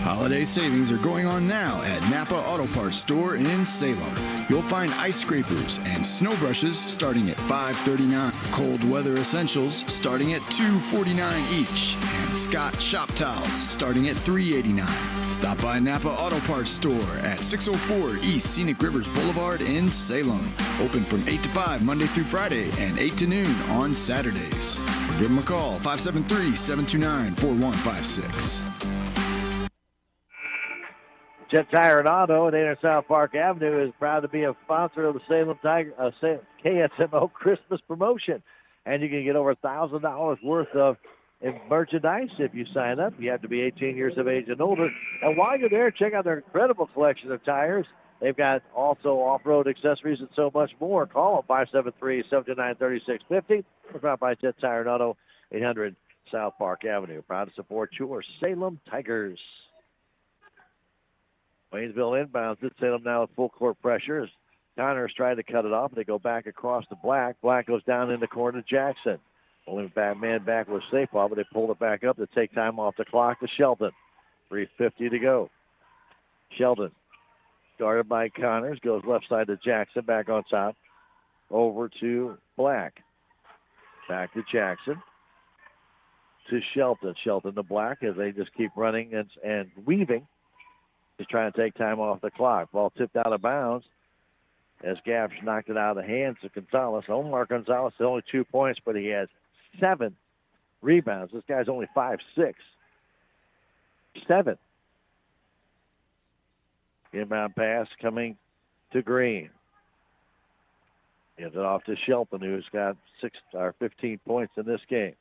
Holiday savings are going on now at Napa Auto Parts store in Salem. You'll find ice scrapers and snow brushes starting at $5.39. Cold weather essentials starting at $2.49 each. And Scott shop towels starting at $3.89. Stop by Napa Auto Parts store at 604 East Scenic Rivers Boulevard in Salem. Open from 8 to 5 Monday through Friday and 8 to noon on Saturdays. Or give them a call, 573-729-4156. Jet Tire and Auto at 800 South Park Avenue is proud to be a sponsor of the Salem Tiger KSMO Christmas promotion. And you can get over $1,000 worth of merchandise if you sign up. You have to be 18 years of age and older. And while you're there, check out their incredible collection of tires. They've got also off-road accessories and so much more. Call them 573-729-3650. Or drop by Jet Tire and Auto, 800 South Park Avenue. Proud to support your Salem Tigers. Waynesville inbounds it. Salem now with full court pressure as Connors tried to cut it off. They go back across to Black. Black goes down in the corner to Jackson. Only man back was safe off, but they pulled it back up to take time off the clock to Shelton. 3:50 to go. Shelton, guarded by Connors, goes left side to Jackson, back on top. Over to Black. Back to Jackson. To Shelton. Shelton to Black as they just keep running and weaving. Just trying to take time off the clock. Ball tipped out of bounds as Gaps knocked it out of the hands of Gonzalez. Omar Gonzalez had only 2 points, but he has 7 rebounds. This guy's only 5'6". 7. Inbound pass coming to Green. Gives it off to Shelton, who's got 15 points in this game.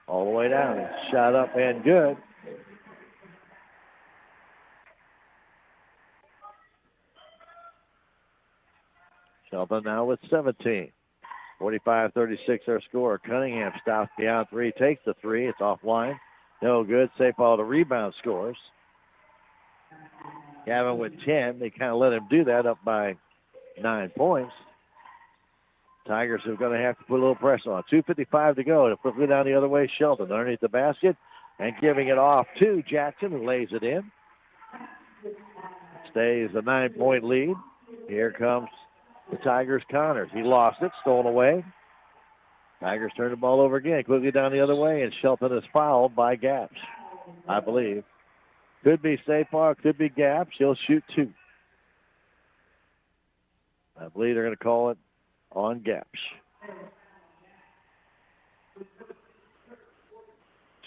All the way down. Shot up and good. Shelton now with 17. 45-36 our score. Cunningham stops beyond 3, takes the 3. It's offline. No good. Safe ball to rebound scores. Gavin with 10. They kind of let him do that, up by 9 points. Tigers are going to have to put a little pressure on. 2:55 to go. It'll flip down the other way. Shelton underneath the basket and giving it off to Jackson, who lays it in. Stays a 9-point lead. Here comes the Tigers' Connors. He lost it, stolen away. Tigers turn the ball over again, quickly down the other way, and Shelton is fouled by Gaps, I believe. Could be Sapar, could be Gaps. He'll shoot 2. I believe they're going to call it on Gaps.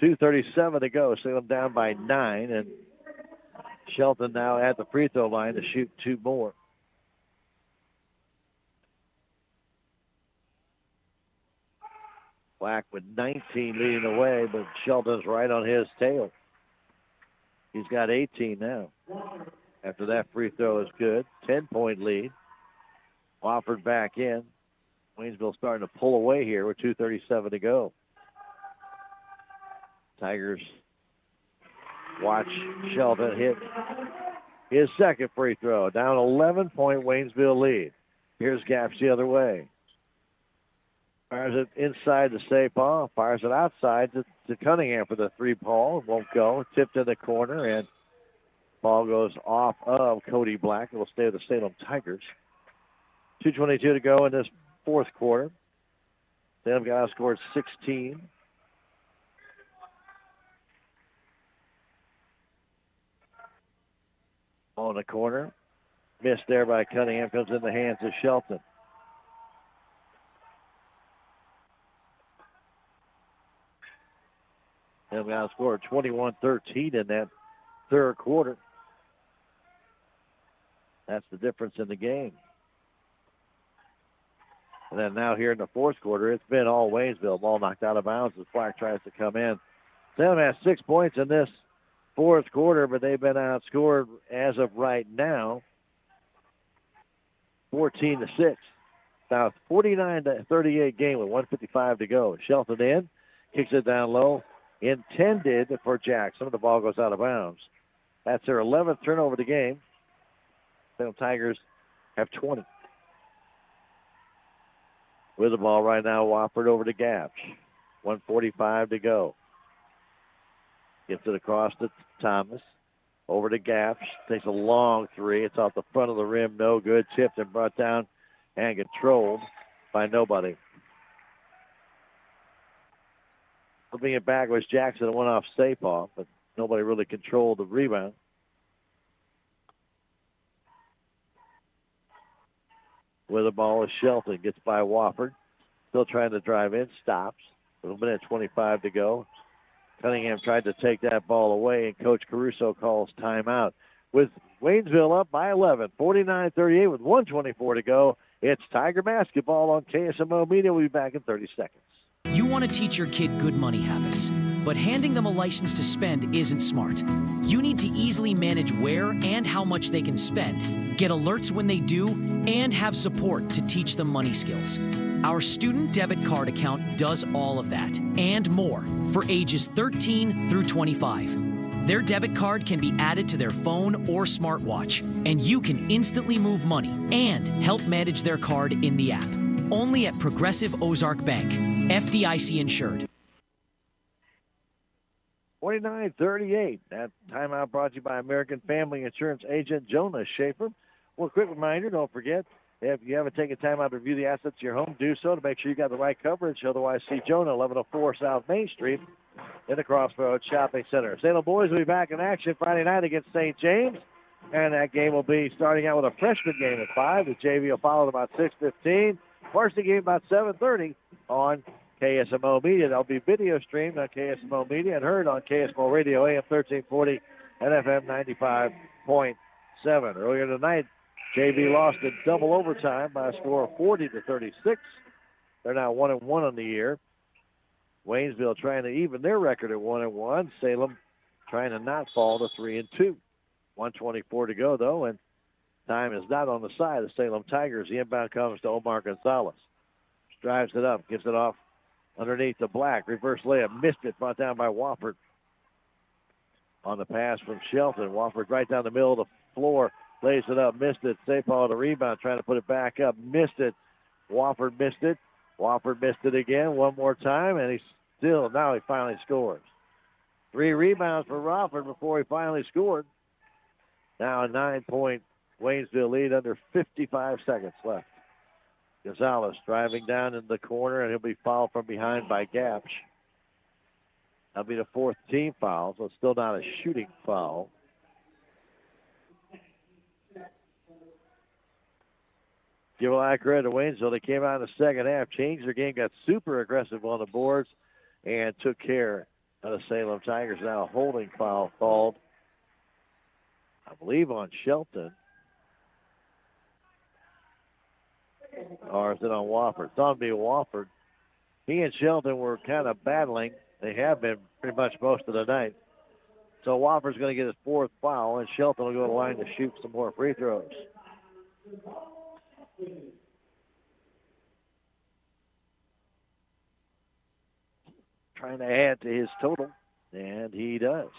2:37 to go. Salem down by 9, and Shelton now at the free throw line to shoot 2 more. Black with 19 leading the way, but Shelton's right on his tail. He's got 18 now. After that free throw is good. 10-point lead. Wofford back in. Waynesville starting to pull away here with 2:37 to go. Tigers watch Shelton hit his second free throw. Down 11-point Waynesville lead. Here's Gaps the other way. Fires it inside to Sapar. Fires it outside to Cunningham for the 3-ball. It won't go. Tipped in the corner, and ball goes off of Cody Black. It will stay with the Salem Tigers. 2:22 to go in this fourth quarter. Salem got outscored 16. On the corner. Missed there by Cunningham. Comes in the hands of Shelton. Salem got outscored 21-13 in that third quarter. That's the difference in the game. And then now here in the fourth quarter, it's been all Waynesville. Ball knocked out of bounds as Black tries to come in. Salem has 6 points in this fourth quarter, but they've been outscored as of right now 14-6. Now 49-38 game with 1:55 to go. Shelton in, kicks it down low, intended for Jackson. The ball goes out of bounds. That's their 11th turnover of the game. Salem Tigers have 20. With the ball right now, Wofford over to Gapsch. 1:45 to go. Gets it across to Thomas. Over to Gapsch. Takes a long three. It's off the front of the rim. No good. Tipped and brought down and controlled by nobody. Flipping it back was Jackson. It went off Sapoff, but nobody really controlled the rebound. With the ball is Shelton. Gets by Wofford. Still trying to drive in. Stops. A minute 25 to go. Cunningham tried to take that ball away, and Coach Caruso calls timeout. With Waynesville up by 11, 49-38 with 1:24 to go. It's Tiger basketball on KSMO Media. We'll be back in 30 seconds. You want to teach your kid good money habits, but handing them a license to spend isn't smart. You need to easily manage where and how much they can spend, get alerts when they do, and have support to teach them money skills. Our student debit card account does all of that and more for ages 13 through 25. Their debit card can be added to their phone or smartwatch, and you can instantly move money and help manage their card in the app. Only at Progressive Ozark Bank, FDIC insured. 49-38. That timeout brought to you by American Family Insurance agent Jonah Schaefer. Well, quick reminder, don't forget, if you haven't taken time out to review the assets of your home, do so to make sure you got the right coverage. Otherwise, see Jonah, 1104 South Main Street in the Crossroads Shopping Center. Salem boys will be back in action Friday night against St. James. And that game will be starting out with a freshman game at 5. The JV will follow at about 6:15. Varsity game about 7:30 on KSMO Media. That'll be video streamed on KSMO Media and heard on KSMO Radio, AM 1340 and FM 95.7. Earlier tonight, JV lost in double overtime by a score of 40-36. They're now 1-1 on the year. Waynesville trying to even their record at 1-1. Salem trying to not fall to 3-2. 1:24 to go, though, and time is not on the side of the Salem Tigers. The inbound comes to Omar Gonzalez. Drives it up, gives it off underneath the Black. Reverse layup, missed it, brought down by Wofford. On the pass from Shelton. Wofford right down the middle of the floor. Lays it up, missed it. Sapaw the rebound, trying to put it back up. Missed it. Wofford missed it. Wofford missed it again one more time, and now he finally scores. 3 rebounds for Wofford before he finally scored. Now a 9-point Waynesville lead under 55 seconds left. Gonzalez driving down in the corner, and he'll be fouled from behind by Gapsch. That'll be the 4th team foul, so it's still not a shooting foul. Give a lot of credit to Waynesville. They came out in the second half, changed their game, got super aggressive on the boards, and took care of the Salem Tigers. Now a holding foul called, I believe, on Shelton. Or is it on Wofford? It's on me, Wofford. He and Shelton were kind of battling. They have been pretty much most of the night. So Wofford's going to get his 4th foul, and Shelton will go to the line to shoot some more free throws. Trying to add to his total, and he does.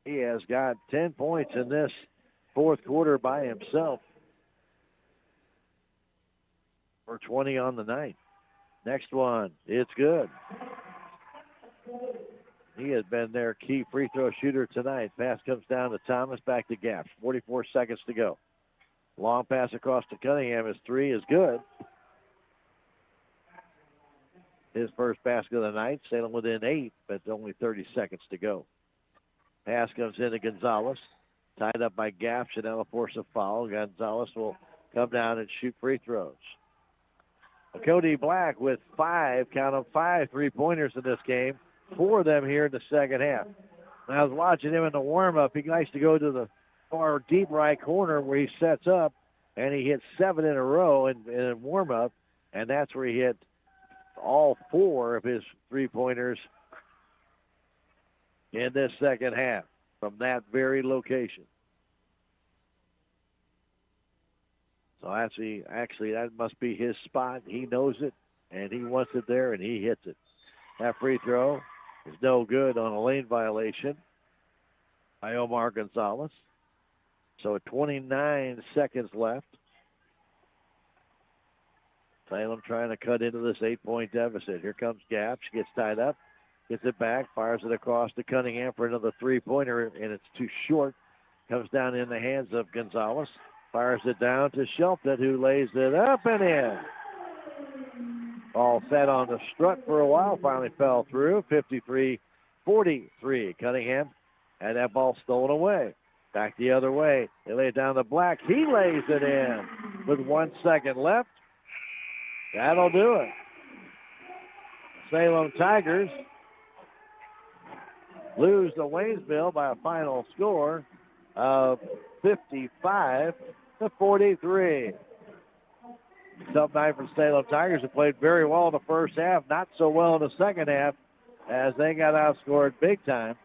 He has got 10 points in this 4th quarter by himself for 20 on the night. Next one, it's good. He has been their key free throw shooter tonight. Pass comes down to Thomas, back to Gapsch. 44 seconds to go. Long pass across to Cunningham. His 3 is good. His first basket of the night. Salem within 8, but only 30 seconds to go. Pass comes in to Gonzalez. Tied up by Gapsch, and that'll force a foul. Gonzalez will come down and shoot free throws. Cody Black with 5, count them 5 3-pointers in this game. 4 of them here in the second half. When I was watching him in the warm-up, he likes to go to the far deep right corner where he sets up, and he hit 7 in a row in warm-up, and that's where he hit all 4 of his 3-pointers in this second half from that very location. So actually, that must be his spot. He knows it, and he wants it there, and he hits it. That free throw is no good on a lane violation by Omar Gonzalez. So 29 seconds left. Salem trying to cut into this 8-point deficit. Here comes Gap. She gets tied up, gets it back, fires it across to Cunningham for another three-pointer, and it's too short. Comes down in the hands of Gonzalez. Fires it down to Shelton, who lays it up and in. All set on the strut for a while, finally fell through. 53-43. Cunningham had that ball stolen away. Back the other way. They lay it down to Black. He lays it in with 1 second left. That'll do it. Salem Tigers lose to Waynesville by a final score of 55-43. Tough night for Salem Tigers, who played very well in the first half, not so well in the second half as they got outscored big time.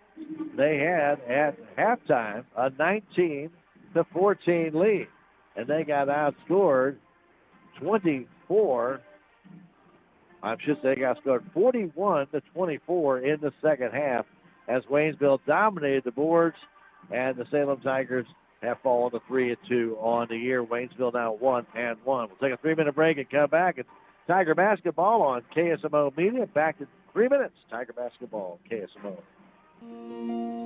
They had at halftime a 19-14 lead, and they got outscored 41-24 in the second half as Waynesville dominated the boards, and the Salem Tigers have fallen to 3-2 on the year. Waynesville now 1-1. We'll take a 3-minute break and come back. It's Tiger Basketball on KSMO Media. Back in 3 minutes. Tiger Basketball, KSMO.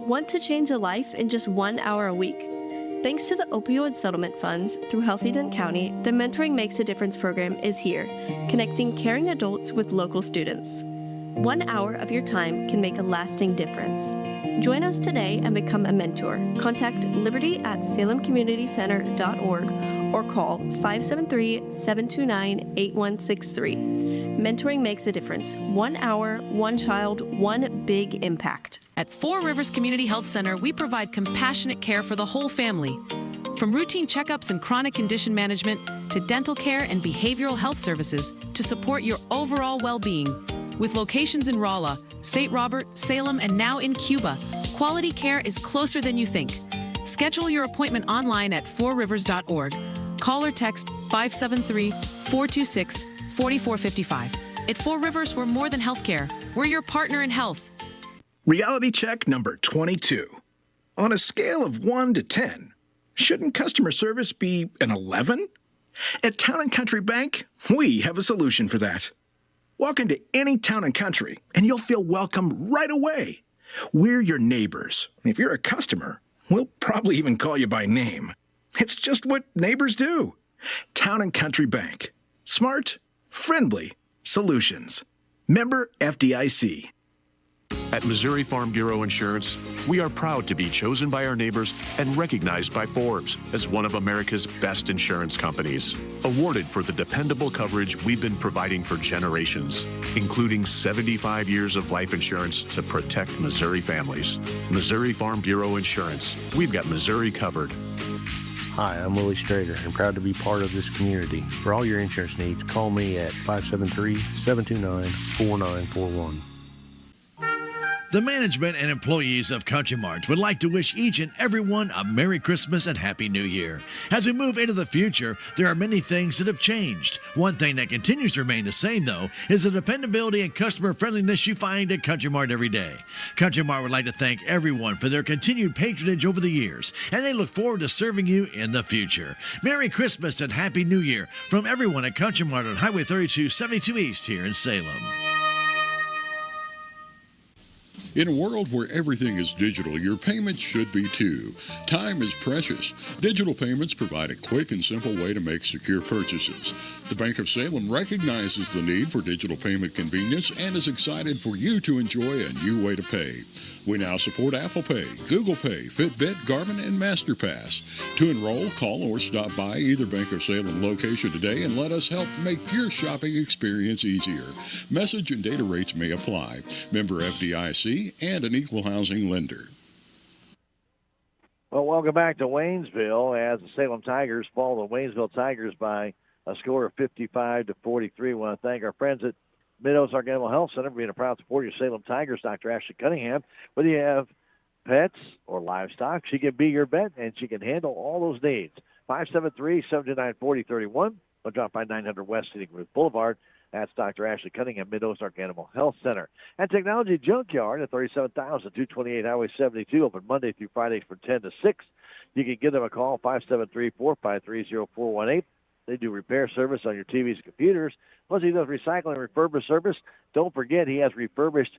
Want to change a life in just 1 hour a week? Thanks to the opioid settlement funds through Healthy Dent County, the Mentoring Makes a Difference program is here, connecting caring adults with local students. 1 hour of your time can make a lasting difference. Join us today and become a mentor. Contact liberty@salemcommunitycenter.org or call 573-729-8163. Mentoring makes a difference. 1 hour, one child, one big impact. At Four Rivers Community Health Center, we provide compassionate care for the whole family. From routine checkups and chronic condition management to dental care and behavioral health services to support your overall well-being. With locations in Rolla, St. Robert, Salem, and now in Cuba, quality care is closer than you think. Schedule your appointment online at fourrivers.org. Call or text 573-426-4455. At Four Rivers, we're more than healthcare. We're your partner in health. Reality check number 22. On a scale of 1 to 10, shouldn't customer service be an 11? At Town & Country Bank, we have a solution for that. Walk into any Town & Country, and you'll feel welcome right away. We're your neighbors. If you're a customer, we'll probably even call you by name. It's just what neighbors do. Town & Country Bank. Smart, friendly solutions. Member FDIC. At Missouri Farm Bureau Insurance, we are proud to be chosen by our neighbors and recognized by Forbes as one of America's best insurance companies. Awarded for the dependable coverage we've been providing for generations, including 75 years of life insurance to protect Missouri families. Missouri Farm Bureau Insurance. We've got Missouri covered. Hi, I'm Willie Strader and proud to be part of this community. For all your insurance needs, call me at 573-729-4941. The management and employees of Country Mart would like to wish each and everyone a Merry Christmas and Happy New Year. As we move into the future, there are many things that have changed. One thing that continues to remain the same, though, is the dependability and customer friendliness you find at Country Mart every day. Country Mart would like to thank everyone for their continued patronage over the years, and they look forward to serving you in the future. Merry Christmas and Happy New Year from everyone at Country Mart on Highway 3272 East here in Salem. In a world where everything is digital, your payments should be too. Time is precious. Digital payments provide a quick and simple way to make secure purchases. The Bank of Salem recognizes the need for digital payment convenience and is excited for you to enjoy a new way to pay. We now support Apple Pay, Google Pay, Fitbit, Garmin, and MasterPass. To enroll, call or stop by either Bank of Salem location today and let us help make your shopping experience easier. Message and data rates may apply. Member FDIC and an equal housing lender. Well, welcome back to Waynesville as the Salem Tigers fall the Waynesville Tigers by a score of 55-43. We want to thank our friends at Mid-Ozark Animal Health Center for being a proud supporter of Salem Tigers. Dr. Ashley Cunningham, whether you have pets or livestock, she can be your vet, and she can handle all those needs. 573-729-4031. Or drop by 900 West City Group Boulevard. That's Dr. Ashley Cunningham, Mid-Ozark Animal Health Center. And Technology Junkyard at 37,228 Highway 72, open Monday through Friday from 10 to 6. You can give them a call, 573-453-0418. They do repair service on your TVs and computers. Plus, he does recycling and refurbished service. Don't forget, he has refurbished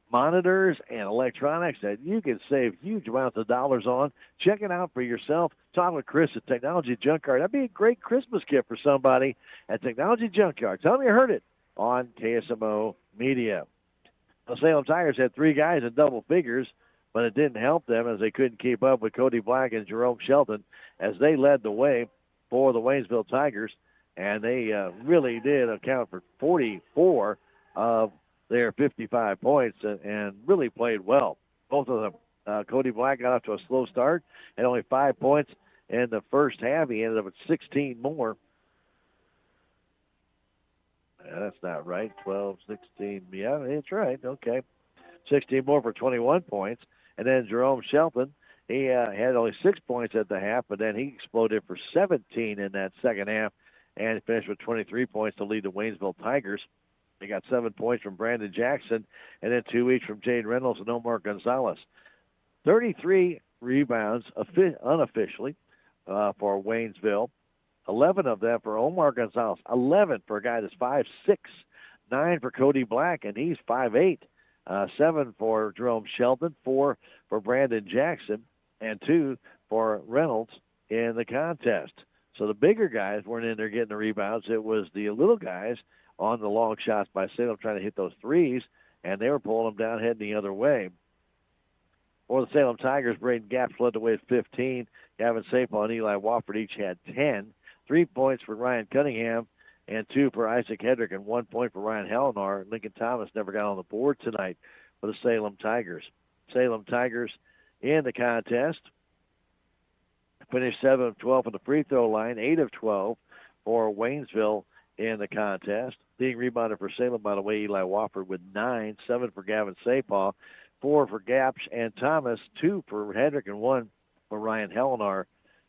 monitors and electronics that you can save huge amounts of dollars on. Check it out for yourself. Talk with Chris at Technology Junkyard. That'd be a great Christmas gift for somebody at Technology Junkyard. Tell them you heard it on KSMO Media. The Salem Tigers had 3 guys in double figures, but it didn't help them as they couldn't keep up with Cody Black and Jerome Shelton as they led the way for the Waynesville Tigers, and they really did account for 44 of their 55 points and really played well. Both of them. Cody Black got off to a slow start and only 5 points in the first half. He ended up with 16 more. That's not right. 12, 16. Yeah, it's right. Okay. 16 more for 21 points. And then Jerome Shelton, he had only 6 points at the half, but then he exploded for 17 in that second half and finished with 23 points to lead the Waynesville Tigers. They got 7 points from Brandon Jackson and then 2 each from Jade Reynolds and Omar Gonzalez. 33 rebounds unofficially for Waynesville. 11 of them for Omar Gonzalez. 11 for a guy that's 5'6". 9 for Cody Black, and he's 5'8". 7 for Jerome Shelton. 4 for Brandon Jackson, and 2 for Reynolds in the contest. So the bigger guys weren't in there getting the rebounds. It was the little guys on the long shots by Salem trying to hit those threes, and they were pulling them down, heading the other way. For the Salem Tigers, Braden Gapps led the way at 15. Gavin Sapal and Eli Wofford each had 10. 3 points for Ryan Cunningham and 2 for Isaac Hedrick and 1 point for Ryan Hellenar. Lincoln Thomas never got on the board tonight for the Salem Tigers. Salem Tigers in the contest finished 7 of 12 from the free throw line, 8 of 12 for Waynesville in the contest. Being rebounded for Salem, by the way, Eli Wofford with 9, 7 for Gavin Sapal, 4 for Gapps and Thomas, 2 for Hedrick, and 1 for Ryan Hellenar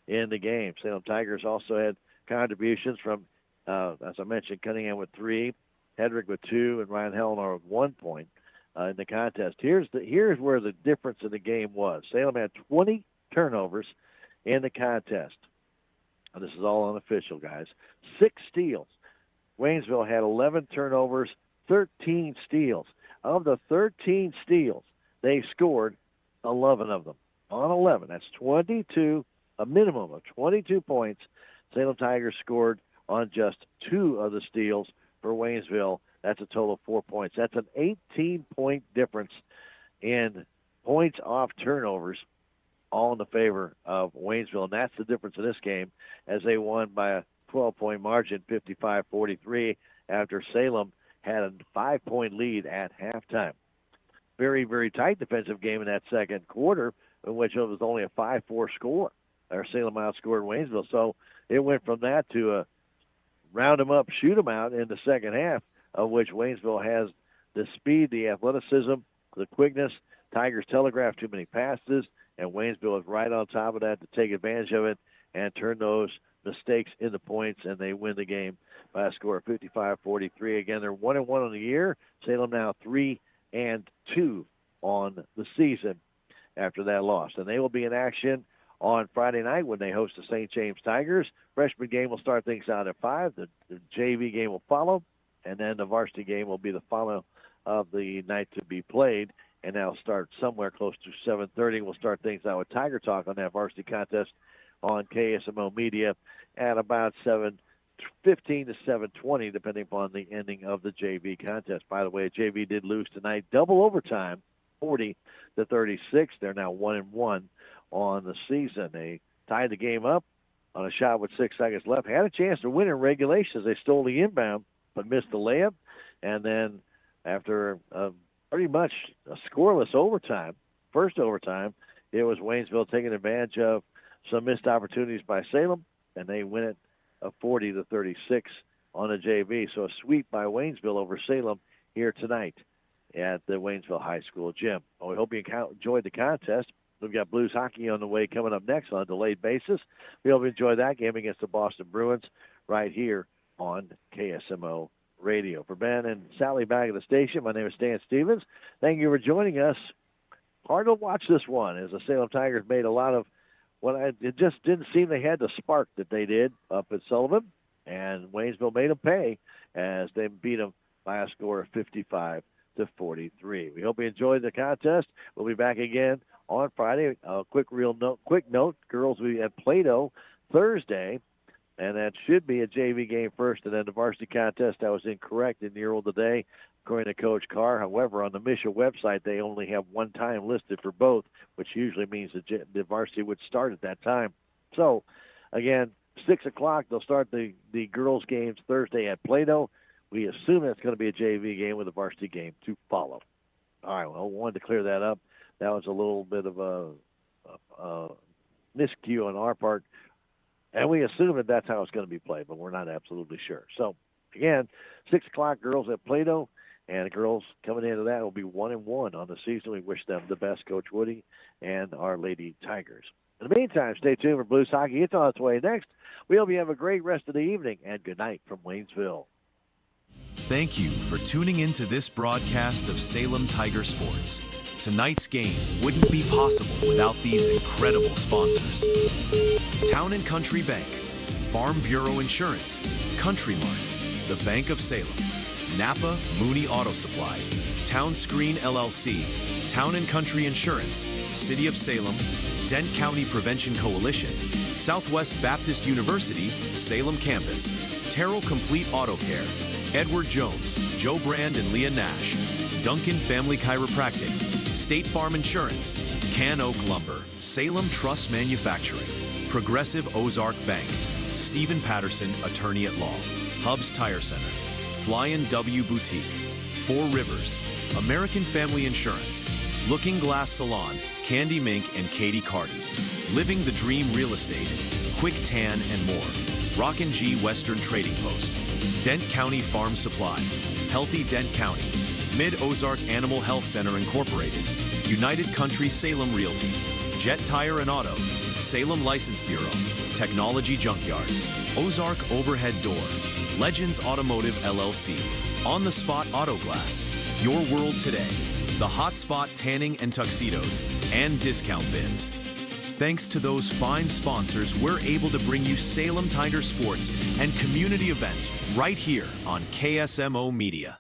in the game. Salem Tigers also had contributions from, as I mentioned, Cunningham with 3, Hedrick with 2, and Ryan Hellenar with 1 point in the contest. Here's where the difference in the game was. Salem had 20 turnovers in the contest. And this is all unofficial, guys. 6 steals. Waynesville had 11 turnovers, 13 steals. Of the 13 steals, they scored 11 of them. On 11, that's 22, a minimum of 22 points. Salem Tigers scored on just 2 of the steals for Waynesville. That's a total of 4 points. That's an 18-point difference in points off turnovers, all in the favor of Waynesville. And that's the difference in this game as they won by a 12-point margin, 55-43, after Salem had a 5-point lead at halftime. Very, very tight defensive game in that second quarter, in which it was only a 5-4 score. Salem outscored Waynesville. So it went from that to a round them up, shoot them out in the second half, of which Waynesville has the speed, the athleticism, the quickness. Tigers telegraphed too many passes, and Waynesville is right on top of that to take advantage of it and turn those mistakes into points, and they win the game by a score of 55-43. Again, they're 1-1 on the year. Salem now 3-2 on the season after that loss. And they will be in action on Friday night when they host the St. James Tigers. Freshman game will start things out at 5. The JV game will follow, and then the varsity game will be the follow of the night to be played, and that'll start somewhere close to 7:30. We'll start things out with Tiger Talk on that varsity contest on KSMO Media at about 7:15 to 7:20, depending upon the ending of the JV contest. By the way, JV did lose tonight, double overtime, 40-36. They're now 1-1 on the season. They tied the game up on a shot with 6 seconds left. Had a chance to win in regulation as they stole the inbound, but missed the layup. And then after pretty much a scoreless overtime, first overtime, it was Waynesville taking advantage of some missed opportunities by Salem, and they win it 40-36 on the JV. So a sweep by Waynesville over Salem here tonight at the Waynesville High School gym. Well, we hope you enjoyed the contest. We've got Blues hockey on the way coming up next on a delayed basis. We hope you enjoy that game against the Boston Bruins right here on KSMO Radio. For Ben and Sally back at the station, my name is Stan Stevens. Thank you for joining us. Hard to watch this one as the Salem Tigers made a lot of it just didn't seem they had the spark that they did up at Sullivan. And Waynesville made them pay as they beat them by a score of 55-43. We hope you enjoyed the contest. We'll be back again on Friday. Quick note, girls will be at Plato Thursday, and that should be a JV game first, and then the varsity contest. I was incorrect in the Earl today, according to Coach Carr. However, on the Misha website, they only have one time listed for both, which usually means the varsity would start at that time. So, again, 6 o'clock, they'll start the girls' games Thursday at Plato. We assume that's going to be a JV game with a varsity game to follow. All right, well, wanted to clear that up. That was a little bit of a miscue on our part, and we assume that that's how it's going to be played, but we're not absolutely sure. So, again, 6 o'clock, girls at Plato, and the girls coming into that will be 1-1 on the season. We wish them the best, Coach Woody and our Lady Tigers. In the meantime, stay tuned for Blues Hockey. It's on its way next. We hope you have a great rest of the evening, and good night from Waynesville. Thank you for tuning into this broadcast of Salem Tiger Sports. Tonight's game wouldn't be possible without these incredible sponsors. Town & Country Bank, Farm Bureau Insurance, Country Mart, the Bank of Salem, Napa Mooney Auto Supply, Town Screen LLC, Town & Country Insurance, City of Salem, Dent County Prevention Coalition, Southwest Baptist University, Salem Campus, Terrell Complete Auto Care, Edward Jones, Joe Brand and Leah Nash, Duncan Family Chiropractic, State Farm Insurance, Can Oak Lumber, Salem Truss Manufacturing, Progressive Ozark Bank, Stephen Patterson, Attorney at Law, Hubs Tire Center, Flyin' W Boutique, Four Rivers, American Family Insurance, Looking Glass Salon, Candy Mink and Katie Carty, Living the Dream Real Estate, Quick Tan and more, Rockin' G Western Trading Post, Dent County Farm Supply, Healthy Dent County, Mid-Ozark Animal Health Center Incorporated, United Country Salem Realty, Jet Tire and Auto, Salem License Bureau, Technology Junkyard, Ozark Overhead Door, Legends Automotive LLC, On the Spot Auto Glass, Your World Today, The Hot Spot Tanning and Tuxedos, and Discount Bins. Thanks to those fine sponsors, we're able to bring you Salem Tiger Sports and community events right here on KSMO Media.